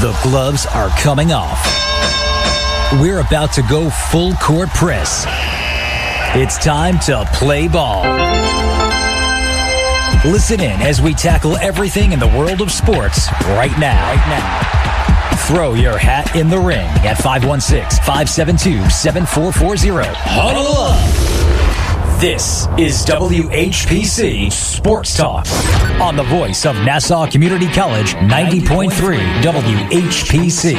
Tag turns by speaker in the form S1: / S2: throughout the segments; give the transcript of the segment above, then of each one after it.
S1: The gloves are coming off. We're about to go full court press. It's time to play ball. Listen in as we tackle everything in the world of sports right now. Throw your hat in the ring at 516-572-7440. Huddle up. This is WHPC Sports Talk on the voice of Nassau Community College, 90.3 WHPC.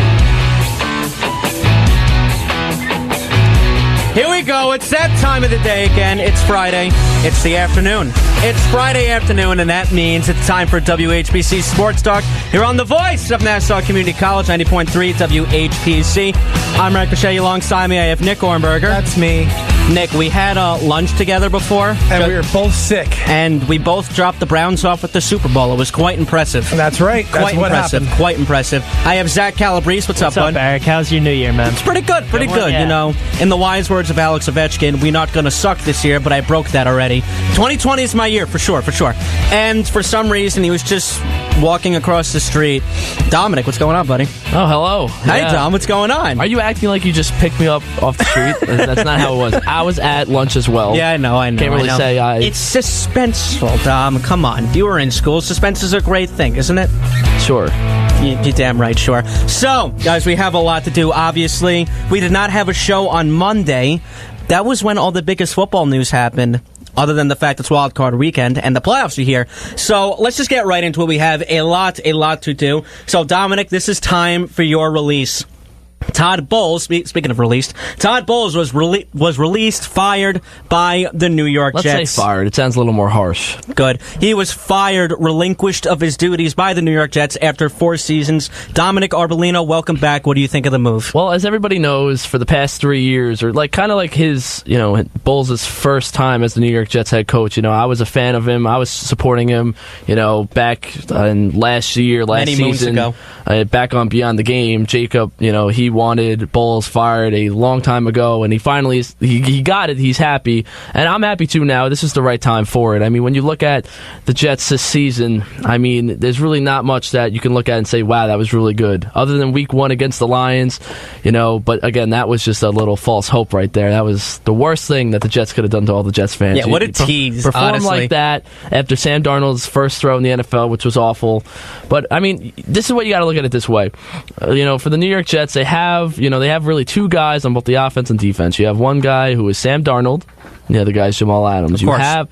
S2: Here we go. It's that time of the day again. It's Friday. It's the afternoon. It's Friday afternoon, and that means it's time for WHPC Sports Talk here on the voice of Nassau Community College, 90.3 WHPC. I'm Rick Fischetti. Alongside me, I have Nick Ohrnberger.
S3: That's me.
S2: Nick, we had lunch together before.
S3: And we were both sick.
S2: And we both dropped the Browns off at the Super Bowl. It was quite impressive.
S3: That's right. That's
S2: quite
S3: what
S2: impressive.
S3: happened.
S2: Quite impressive. I have Zach Calabrese. What's up, bud?
S4: Eric? How's your New Year, man?
S2: It's pretty good. Pretty good.
S4: Yeah.
S2: You know, in the wise words of Alex Ovechkin, we're not going to suck this year, but I broke that already. 2020 is my year, for sure. And for some reason, he was just walking across the street. Dominick, what's going on, buddy?
S4: Oh, hello.
S2: Hey, Dom, what's going on?
S4: Are you acting like you just picked me up off the street? That's not how it was. I was at lunch as well.
S2: Yeah, I know.
S4: Can't really say I...
S2: It's suspenseful, Dom. Come on. You were in school. Suspense is a great thing, isn't it?
S4: Sure.
S2: You're damn right, sure. So, guys, we have a lot to do, obviously. We did not have a show on Monday. That was when all the biggest football news happened, other than the fact it's Wild Card Weekend and the playoffs are here. So let's just get right into it. We have a lot to do. So, Dominick, this is time for your release. Todd Bowles, speaking of released, Todd Bowles was released, fired by the New York Jets.
S4: Let's say fired. It sounds a little more harsh.
S2: Good. He was fired, relinquished of his duties by the New York Jets after 4 seasons. Dominick Arbolino, welcome back. What do you think of the move?
S4: Well, as everybody knows, for the past 3 years, or kind of like his, Bowles' first time as the New York Jets head coach, I was a fan of him. I was supporting him, back in last season.
S2: Many moons ago.
S4: Back on Beyond the Game, Jacob, he wanted Bowles fired a long time ago, and he finally he got it. He's happy, and I'm happy too now. This is the right time for it. I mean, when you look at the Jets this season, I mean, there's really not much that you can look at and say, wow, that was really good, other than week 1 against the Lions, but again, that was just a little false hope right there. That was the worst thing that the Jets could have done to all the Jets fans.
S2: Yeah, what a tease,
S4: perform
S2: honestly.
S4: Like that after Sam Darnold's first throw in the NFL, which was awful. But I mean, this is what you got to look at it this way. For the New York Jets, they have really 2 guys on both the offense and defense. You have one guy who is Sam Darnold, and the other guy is Jamal Adams. You have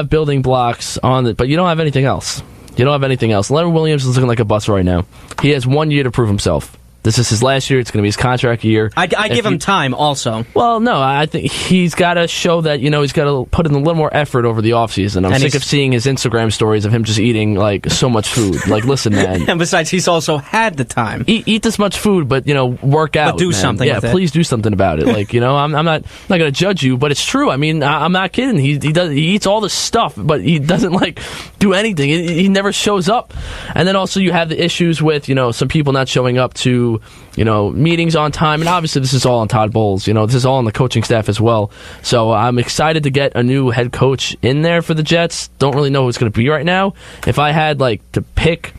S4: building blocks on it, but you don't have anything else. Leonard Williams is looking like a bust right now. He has 1 year to prove himself. This is his last year. It's going to be his contract year.
S2: I give him time also.
S4: Well, no, I think he's got to show that, he's got to put in a little more effort over the offseason. I'm sick of seeing his Instagram stories of him just eating, so much food. Listen, man.
S2: And besides, he's also had the time.
S4: Eat this much food, but, work out.
S2: But do something with it.
S4: Yeah, please do something about it. I'm not going to judge you, but it's true. I mean, I'm not kidding. He eats all this stuff, but he doesn't, do anything. He never shows up. And then also you have the issues with, some people not showing up to meetings on time, and obviously this is all on Todd Bowles. This is all on the coaching staff as well. So I'm excited to get a new head coach in there for the Jets. Don't really know who it's going to be right now. If I had to pick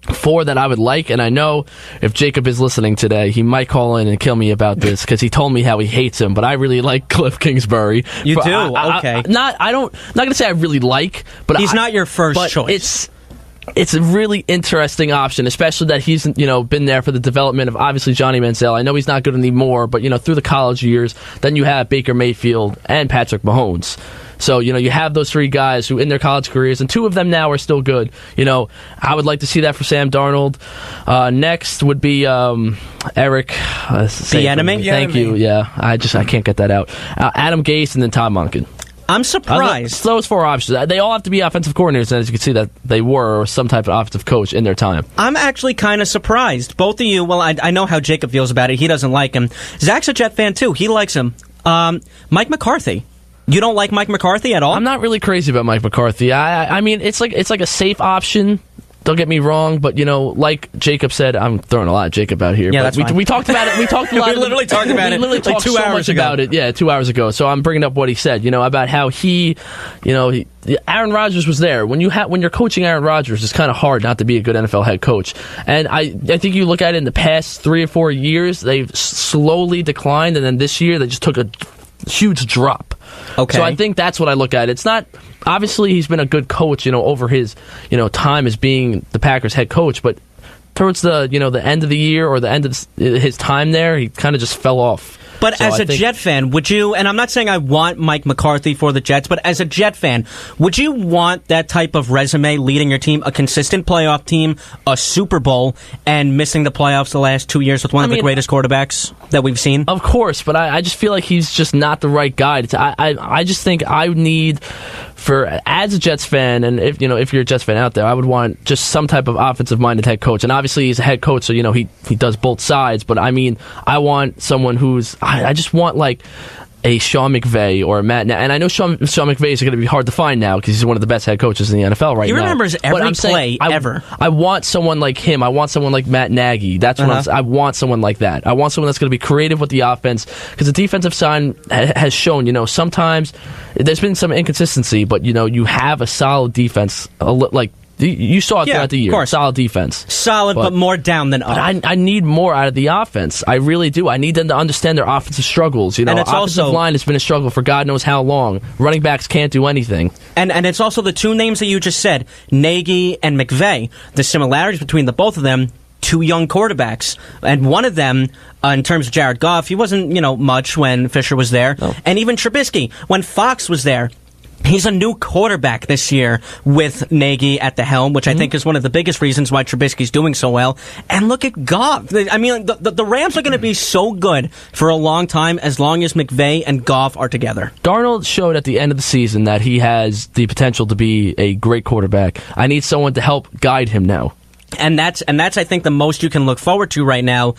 S4: 4 that I would like, and I know if Jacob is listening today, he might call in and kill me about this because he told me how he hates him. But I really like Cliff Kingsbury.
S2: You do? Okay.
S4: I'm not going to say I really like, but
S2: he's not your first choice.
S4: It's a really interesting option, especially that he's, been there for the development of, obviously, Johnny Manziel. I know he's not good anymore, but, through the college years, then you have Baker Mayfield and Patrick Mahomes. So, you have those 3 guys who, in their college careers, and 2 of them now are still good. I would like to see that for Sam Darnold. Next would be Eric.
S2: Bieniemy?
S4: Thank you, yeah. I can't get that out. Adam Gase and then Todd Monken.
S2: I'm surprised.
S4: Those 4 options. They all have to be offensive coordinators, and as you can see, that they were some type of offensive coach in their time.
S2: I'm actually kind of surprised. Both of you, well, I know how Jacob feels about it. He doesn't like him. Zach's a Jet fan, too. He likes him. Mike McCarthy. You don't like Mike McCarthy at all?
S4: I'm not really crazy about Mike McCarthy. I mean, it's like a safe option. Don't get me wrong, but like Jacob said, I'm throwing a lot of Jacob out here.
S2: Yeah,
S4: but
S2: that's fine.
S4: We talked about it. We talked a lot.
S2: We literally talked about it
S4: literally
S2: like
S4: talked
S2: 2
S4: so
S2: hours
S4: much
S2: ago.
S4: about it. Yeah, 2 hours ago. So I'm bringing up what he said. About how Aaron Rodgers was there. When you're coaching Aaron Rodgers, it's kind of hard not to be a good NFL head coach. And I think you look at it in the past 3 or 4 years, they've slowly declined, and then this year they just took a huge drop.
S2: Okay.
S4: So I think that's what I look at. It's not, obviously he's been a good coach, over his, time as being the Packers head coach, but towards the, the end of the year or the end of his time there, he kind of just fell off.
S2: But so as a Jet fan, would you, and I'm not saying I want Mike McCarthy for the Jets, but as a Jet fan, would you want that type of resume leading your team, a consistent playoff team, a Super Bowl, and missing the playoffs the last 2 years with one of the greatest quarterbacks that we've seen?
S4: Of course, but I just feel like he's just not the right guy. I just think I need, as a Jets fan, and if you're a Jets fan out there, I would want just some type of offensive-minded head coach. And obviously he's a head coach, so he does both sides. But I want someone who's, I just want like a Sean McVay or a Matt. And I know Sean McVay is going to be hard to find now because he's one of the best head coaches in the NFL right now.
S2: He remembers every play ever.
S4: I want someone like him. I want someone like Matt Nagy. That's what I want someone like that. I want someone that's going to be creative with the offense because the defensive side has shown, sometimes there's been some inconsistency, but you have a solid defense. You saw it throughout the year. Of course. Solid defense.
S2: Solid, but more down than up.
S4: But I need more out of the offense. I really do. I need them to understand their offensive struggles. And it's offensive line has been a struggle for God knows how long. Running backs can't do anything.
S2: And it's also the two names that you just said, Nagy and McVay. The similarities between the both of them, two young quarterbacks. And one of them, in terms of Jared Goff, he wasn't, much when Fisher was there. No. And even Trubisky, when Fox was there. He's a new quarterback this year with Nagy at the helm, which I think is one of the biggest reasons why Trubisky's doing so well. And look at Goff. The Rams are going to be so good for a long time as long as McVay and Goff are together.
S4: Darnold showed at the end of the season that he has the potential to be a great quarterback. I need someone to help guide him now.
S2: And that's I think the most you can look forward to right now,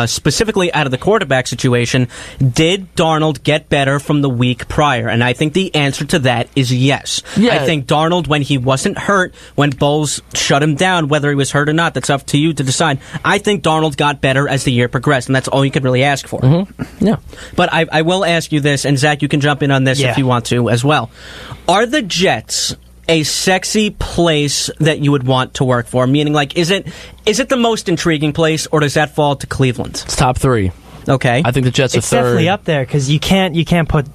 S2: specifically out of the quarterback situation. Did Darnold get better from the week prior? And I think the answer to that is yes. Yeah. I think Darnold, when he wasn't hurt, when Bowles shut him down, whether he was hurt or not, that's up to you to decide. I think Darnold got better as the year progressed, and that's all you could really ask for.
S4: Mm-hmm. Yeah.
S2: But I will ask you this, and Zach, you can jump in on this if you want to as well. Are the Jets a sexy place that you would want to work for? Meaning, is it the most intriguing place, or does that fall to Cleveland?
S4: It's top three.
S2: Okay,
S4: I think the Jets are third.
S5: It's definitely up there because you can't put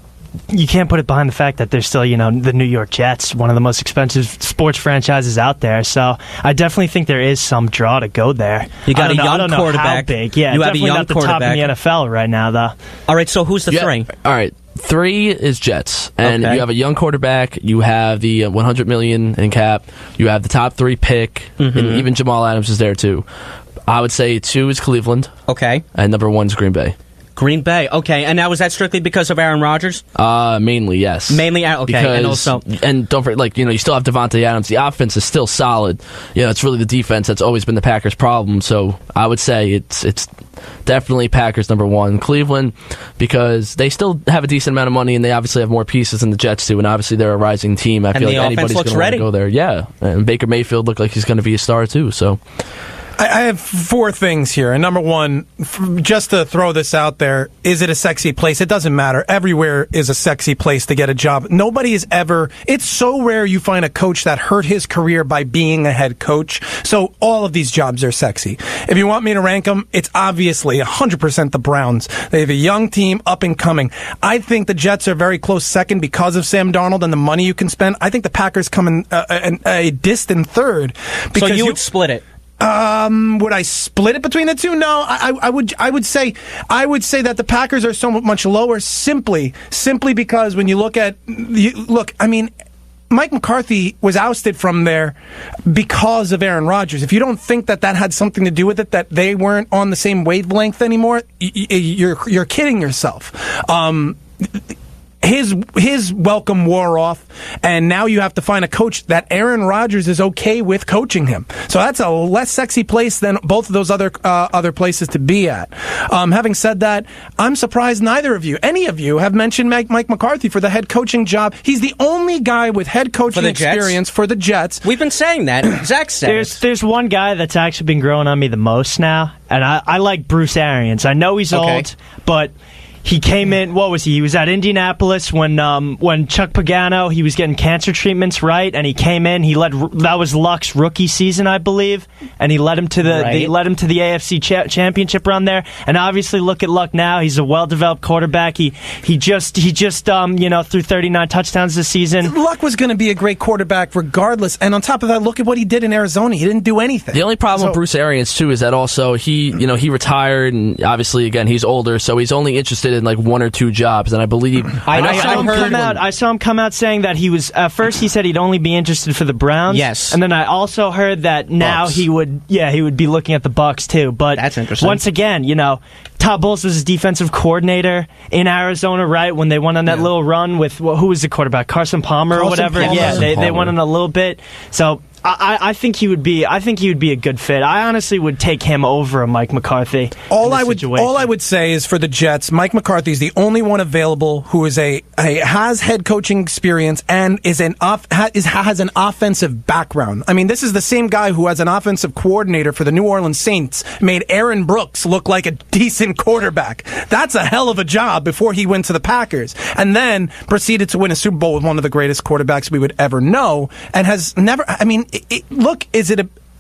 S5: it behind the fact that they're still the New York Jets, one of the most expensive sports franchises out there. So I definitely think there is some draw to go there.
S2: You got a young
S5: I don't know
S2: quarterback.
S5: How big. Yeah,
S2: you have
S5: definitely
S2: a young
S5: not the
S2: quarterback.
S5: top in the NFL right now, though.
S2: All right, so who's the three?
S4: All right. 3 is Jets, and you have a young quarterback. You have the $100 million in cap. You have the top 3 pick, and even Jamal Adams is there too. I would say 2 is Cleveland.
S2: Okay,
S4: and number 1 is Green Bay.
S2: Green Bay. Okay, and now was that strictly because of Aaron Rodgers?
S4: Mainly, yes.
S2: Mainly, okay.
S4: Because, and don't forget, you still have Devontae Adams. The offense is still solid. It's really the defense that's always been the Packers' problem. So I would say it's definitely Packers number 1. Cleveland, because they still have a decent amount of money, and they obviously have more pieces than the Jets do, and obviously they're a rising team. I feel like anybody's going to want to go there. Yeah, and Baker Mayfield looked like he's going to be a star too. So
S3: I have 4 things here. And number 1, just to throw this out there, is it a sexy place? It doesn't matter. Everywhere is a sexy place to get a job. Nobody is ever... It's so rare you find a coach that hurt his career by being a head coach. So all of these jobs are sexy. If you want me to rank them, it's obviously 100% the Browns. They have a young team, up and coming. I think the Jets are very close second because of Sam Darnold and the money you can spend. I think the Packers come in a distant third.
S2: So you would split it?
S3: Would I split it between the two? No, I would say that the Packers are so much lower simply because when you look, Mike McCarthy was ousted from there because of Aaron Rodgers. If you don't think that had something to do with it, that they weren't on the same wavelength anymore, you're kidding yourself. his welcome wore off, and now you have to find a coach that Aaron Rodgers is okay with coaching him. So that's a less sexy place than both of those other places to be at. Having said that, I'm surprised neither of you, any of you, have mentioned Mike McCarthy for the head coaching job. He's the only guy with head coaching experience for the Jets.
S2: We've been saying that. Zach said
S5: there's one guy that's actually been growing on me the most now, and I like Bruce Arians. I know he's old, but he came in. What was he? He was at Indianapolis when Chuck Pagano, he was getting cancer treatments, right? And he came in. That was Luck's rookie season, I believe, and he led him to the AFC championship run there. And obviously, look at Luck now. He's a well-developed quarterback. He just threw 39 touchdowns this season.
S3: Luck was going to be a great quarterback regardless. And on top of that, look at what he did in Arizona. He didn't do anything.
S4: The only problem with Bruce Arians too is that also he retired, and obviously again he's older, so he's only interested in like one or two jobs, and I believe
S5: I saw him come out saying that he was at first he said he'd only be interested for the Browns.
S2: Yes,
S5: and then I also heard that now
S2: Bucks.
S5: he would be looking at the Bucks too. But
S2: that's interesting.
S5: Once again, Todd Bowles was his defensive coordinator in Arizona, right? When they went on that little run with who was the quarterback, Carson Palmer or whatever. They went on a little bit. So I think he would be a good fit. I honestly would take him over a Mike McCarthy.
S3: All I would say is for the Jets, Mike McCarthy is the only one available who is has head coaching experience and has an offensive background. I mean, this is the same guy who as an offensive coordinator for the New Orleans Saints made Aaron Brooks look like a decent quarterback. That's a hell of a job before he went to the Packers, and then proceeded to win a Super Bowl with one of the greatest quarterbacks we would ever know, and has never. I mean.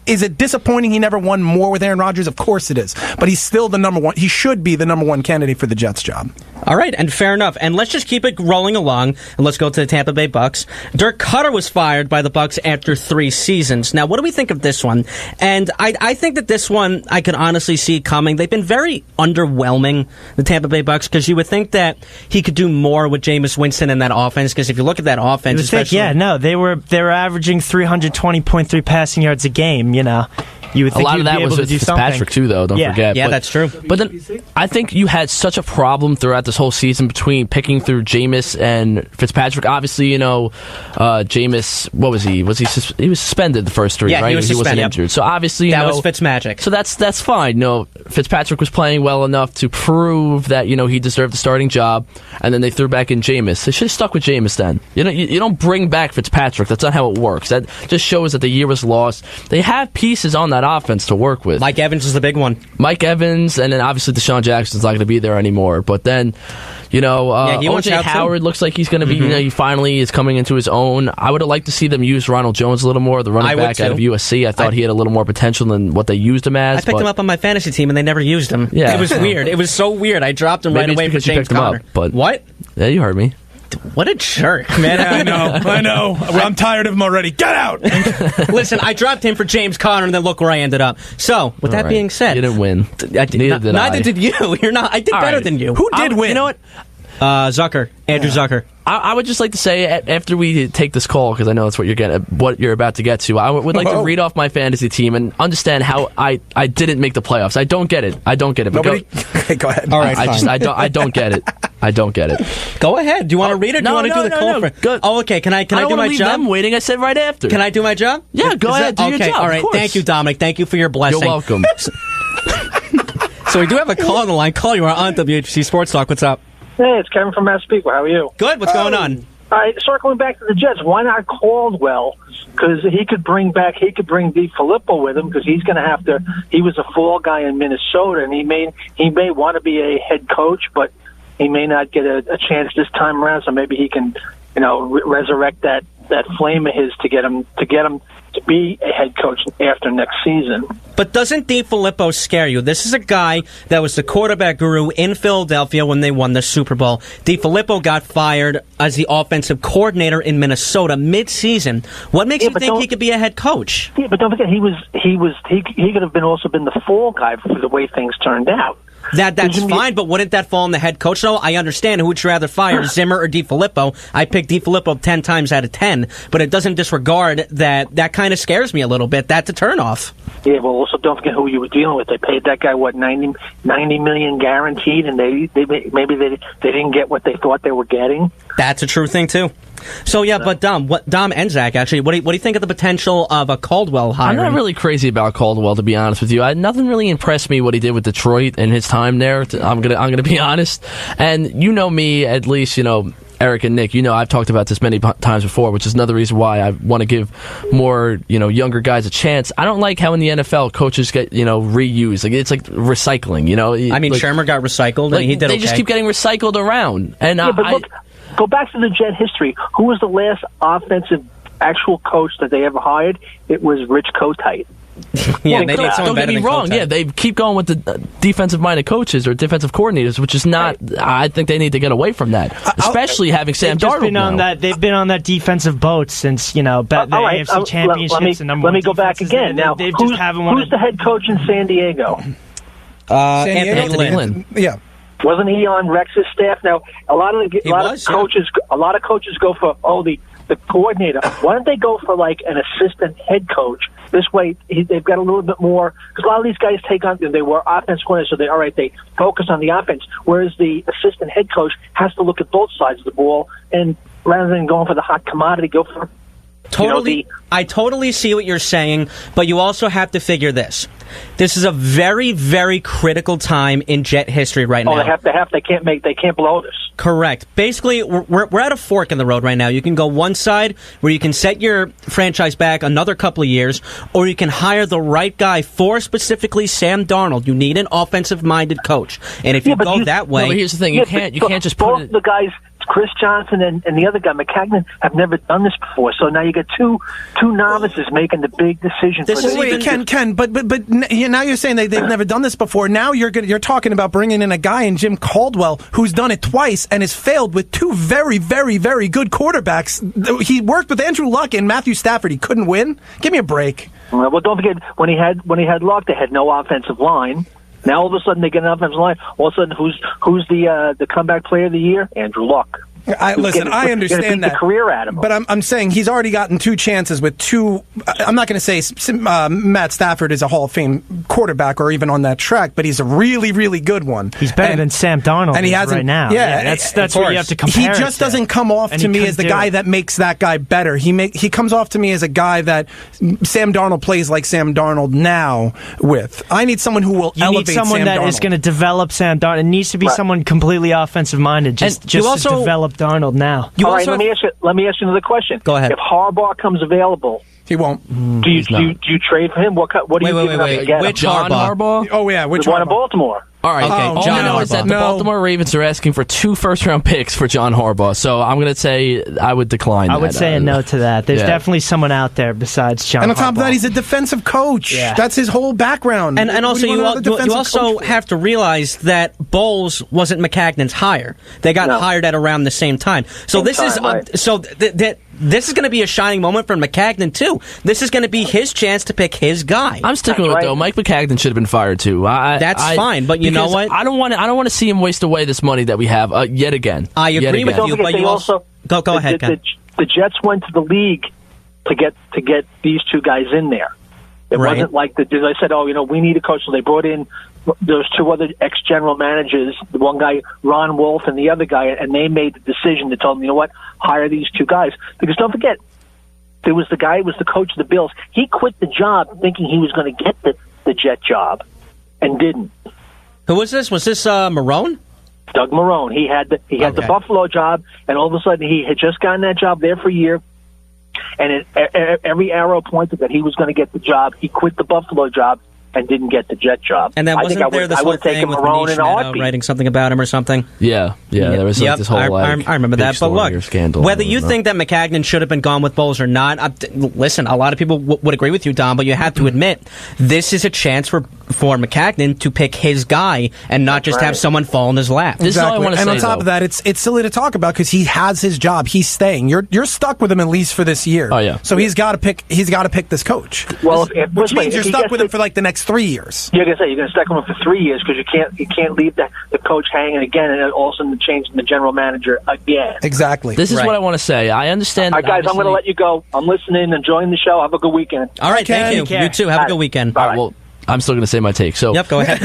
S3: Is it disappointing he never won more with Aaron Rodgers? Of course it is. But he's still the number one. He should be the number one candidate for the Jets job.
S2: All right, and fair enough. And let's just keep it rolling along, and let's go to the Tampa Bay Bucks. Dirk Cutter was fired by the Bucks after 3 seasons. Now, what do we think of this one? And I think that this one I could honestly see coming. They've been very underwhelming, the Tampa Bay Bucks, because you would think that he could do more with Jameis Winston in that offense, because if you look at that offense, especially...
S5: they were averaging 320.3 passing yards a game. You would think
S4: a lot of that was with Fitzpatrick too, though. Don't forget.
S2: Yeah, that's true.
S4: But then I think you had such a problem throughout this whole season between picking through Jameis and Fitzpatrick. Obviously, Jameis. What was he? He was suspended the first 3, right?
S2: He wasn't
S4: injured. So obviously,
S2: that was Fitzmagic.
S4: So that's fine. Fitzpatrick was playing well enough to prove that he deserved the starting job, and then they threw back in Jameis. They should have stuck with Jameis then. You don't bring back Fitzpatrick. That's not how it works. That just shows that the year was lost. They have pieces on that offense to work with.
S2: Mike Evans is the big one.
S4: Mike Evans, and then obviously Deshaun Jackson's not going to be there anymore. But then, O.J. Howard looks like he's going to be, he finally is coming into his own. I would have liked to see them use Ronald Jones a little more, the running back out of USC. I thought he had a little more potential than what they used him as.
S2: I picked him up on my fantasy team, and they never used him.
S4: Yeah.
S2: It was weird. It was so weird. I dropped him right away for James Conner.
S4: But
S2: what?
S4: Yeah, you heard me.
S2: What a jerk, man.
S3: I know. I'm tired of him already. Get out!
S2: Listen, I dropped him for James Conner, and then look where I ended up. So, with that being said...
S4: You didn't win.
S2: Neither did you. I did better than you.
S3: Who did win?
S4: You know what?
S2: Andrew Zucker.
S4: I would just like to say, after we take this call, because I know that's what you're about to get to, I would like to read off my fantasy team and understand how I didn't make the playoffs. I don't get it.
S3: Go ahead.
S2: All right,
S4: I don't get it. I don't get it.
S2: Go ahead. Do you want to read it? Do you want to do the call?
S4: No. Good.
S2: Oh, okay. Can I do my
S4: leave
S2: job?
S4: them waiting. I said right after.
S2: Can I do my job?
S4: Yeah, go ahead. Do your job.
S2: All right. Thank you, Dominic. Thank you for your blessing.
S4: You're welcome.
S2: So we do have a call on the line. Call, you are on WHPC Sports Talk. What's up?
S6: Hey, it's Kevin from Massapequa. How are you?
S2: Good. What's going on?
S6: All right, circling back to the Jets, why not Caldwell? Because he could bring DiFilippo with him, because he's going to have to. He was a fall guy in Minnesota, and he may want to be a head coach, but he may not get a chance this time around. So maybe he can, resurrect that flame of his to get him to be a head coach after next season.
S2: But doesn't DiFilippo scare you? This is a guy that was the quarterback guru in Philadelphia when they won the Super Bowl. DiFilippo got fired as the offensive coordinator in Minnesota mid-season. What makes you think he could be a head coach?
S6: Yeah, but don't forget he could have also been the fall guy for the way things turned out.
S2: That's fine, but wouldn't that fall on the head coach? No, I understand. Who would you rather fire, Zimmer or DiFilippo? I picked DiFilippo 10 times out of 10, but it doesn't disregard that kind of scares me a little bit. That's a turnoff.
S6: Yeah, well, also don't forget who you were dealing with. They paid that guy, what, $90 million guaranteed, and they didn't get what they thought they were getting.
S2: That's a true thing, too. So, yeah, but Dom and Zach, actually, what do you think of the potential of a Caldwell hiring?
S4: I'm not really crazy about Caldwell, to be honest with you. Nothing really impressed me what he did with Detroit and his time there. I'm gonna be honest. And you know me, at least, Eric and Nick, I've talked about this many times before, which is another reason why I want to give more, younger guys a chance. I don't like how in the NFL coaches get, reused. Like, it's like recycling,
S2: I mean,
S4: like,
S2: Shermer got recycled, and he did
S4: They just keep getting recycled around. And
S6: look, go back to the Jet history. Who was the last offensive actual coach that they ever hired? It was Rich Kotite.
S2: Yeah, they need someone
S4: don't get me wrong. Yeah, they keep going with the defensive-minded coaches or defensive coordinators, which is not. I think they need to get away from that, especially having Sam Darnold.
S5: They've been on that defensive boat since the AFC championships.
S6: Let me go back again. Now, who's the head coach in San Diego?
S2: Anthony Lynn.
S3: Yeah.
S6: Wasn't he on Rex's staff? Now, a lot of coaches go for the coordinator. Why don't they go for like an assistant head coach? This way, they've got a little bit more, because a lot of these guys they were offense coordinators, so they focus on the offense, whereas the assistant head coach has to look at both sides of the ball, and rather than going for the hot commodity, go for
S2: I totally see what you're saying, but you also have to figure this. This is a very, very critical time in Jet history right now.
S6: They can't blow this.
S2: Correct. Basically, we're at a fork in the road right now. You can go one side where you can set your franchise back another couple of years, or you can hire the right guy for specifically Sam Darnold. You need an offensive-minded coach, and if you go that way,
S4: but here's the thing: you can't just put
S6: both the guys. Chris Johnson and the other guy, McCagnon, have never done this before. So now you got two novices making the big decision.
S3: Ken, but now you're saying they've never done this before. Now you're talking about bringing in a guy in Jim Caldwell who's done it twice and has failed with two very, very, very good quarterbacks. He worked with Andrew Luck and Matthew Stafford. He couldn't win. Give me a break.
S6: Well, don't forget when he had Luck, they had no offensive line. Now all of a sudden they get an offensive line. All of a sudden, who's the comeback player of the year? Andrew Luck.
S3: I understand that.
S6: The career out of him.
S3: But I'm saying he's already gotten two chances with two. I'm not going to say Matt Stafford is a Hall of Fame quarterback or even on that track, but he's a really, really good one.
S5: He's better than Sam Darnold and he right now.
S3: Yeah,
S5: that's what you have to compare.
S3: He just doesn't come off to me as the guy that makes that guy better. He comes off to me as a guy that Sam Darnold plays like Sam Darnold now with. I need someone who will elevate Sam Darnold. You need
S5: someone that is going to develop Sam Darnold. It needs to be someone completely offensive-minded, just to develop Darnold now.
S6: All right, let me ask you another question.
S2: Go ahead.
S6: If Harbaugh comes available,
S3: he won't.
S6: Do you trade for him? What are you giving up to get him?
S4: Which Harbaugh?
S3: Oh yeah, which
S6: one?
S3: Harbaugh?
S6: In Baltimore.
S4: All right, okay. John Harbaugh. Is that the Baltimore Ravens are asking for 2 first-round picks for John Harbaugh, so I'm going to say I would decline that.
S5: I would say a no to that. There's definitely someone out there besides John Harbaugh.
S3: And on top of that, he's a defensive coach. Yeah. That's his whole background.
S2: And also, you also have to realize that Bowles wasn't McCagnon's hire. They got hired at around the same time. So this is this is going to be a shining moment for McCagnon, too. This is going to be his chance to pick his guy.
S4: I'm sticking with it, though. Mike McCagnon should have been fired, too.
S2: That's fine, but you know what?
S4: I don't want to see him waste away this money that we have yet again.
S2: I agree with you, but you also go ahead, Ken.
S6: The Jets went to the league to get these two guys in there. It wasn't like as I said, we need a coach. So they brought in those 2 other ex-general managers, the one guy, Ron Wolf, and the other guy, and they made the decision to tell them, you know what, hire these 2 guys. Because don't forget, there was the guy who was the coach of the Bills. He quit the job thinking he was going to get the Jet job and didn't.
S2: Who was this? Was this Marrone?
S6: Doug Marrone. He had the Buffalo job, and all of a sudden he had just gotten that job there for a year, and every arrow pointed that he was going to get the job. He quit the Buffalo job and didn't get the Jet job.
S2: And then wasn't there this whole thing with Manish writing something about him or something?
S4: Yeah. There was this whole
S2: I remember that. But look,
S4: scandal
S2: whether you think that McCagnon should have been gone with Bowles or not, listen, a lot of people would agree with you, Don, but you have to admit, this is a chance for for McCagnon to pick his guy and not just have someone fall in his lap.
S4: This is all I want to say.
S3: And on top of that, it's silly to talk about because he has his job. He's staying. You're stuck with him at least for this year.
S4: Oh yeah.
S3: So he's got to pick this coach.
S6: Well,
S3: which means you're stuck with him for like the next 3 years.
S6: You're gonna say you're gonna stuck with him for 3 years because you can't leave the coach hanging again and all of a sudden change the general manager again.
S3: Exactly.
S4: This is what I want to say. I understand.
S6: All right, guys, I'm going to let you go. I'm listening, enjoying the show. Have a good weekend.
S2: All right, thank you.
S5: Take care.
S2: You too. Have a good weekend.
S6: Bye.
S4: All right, well, I'm still going to say my take. So,
S2: Yep, go ahead.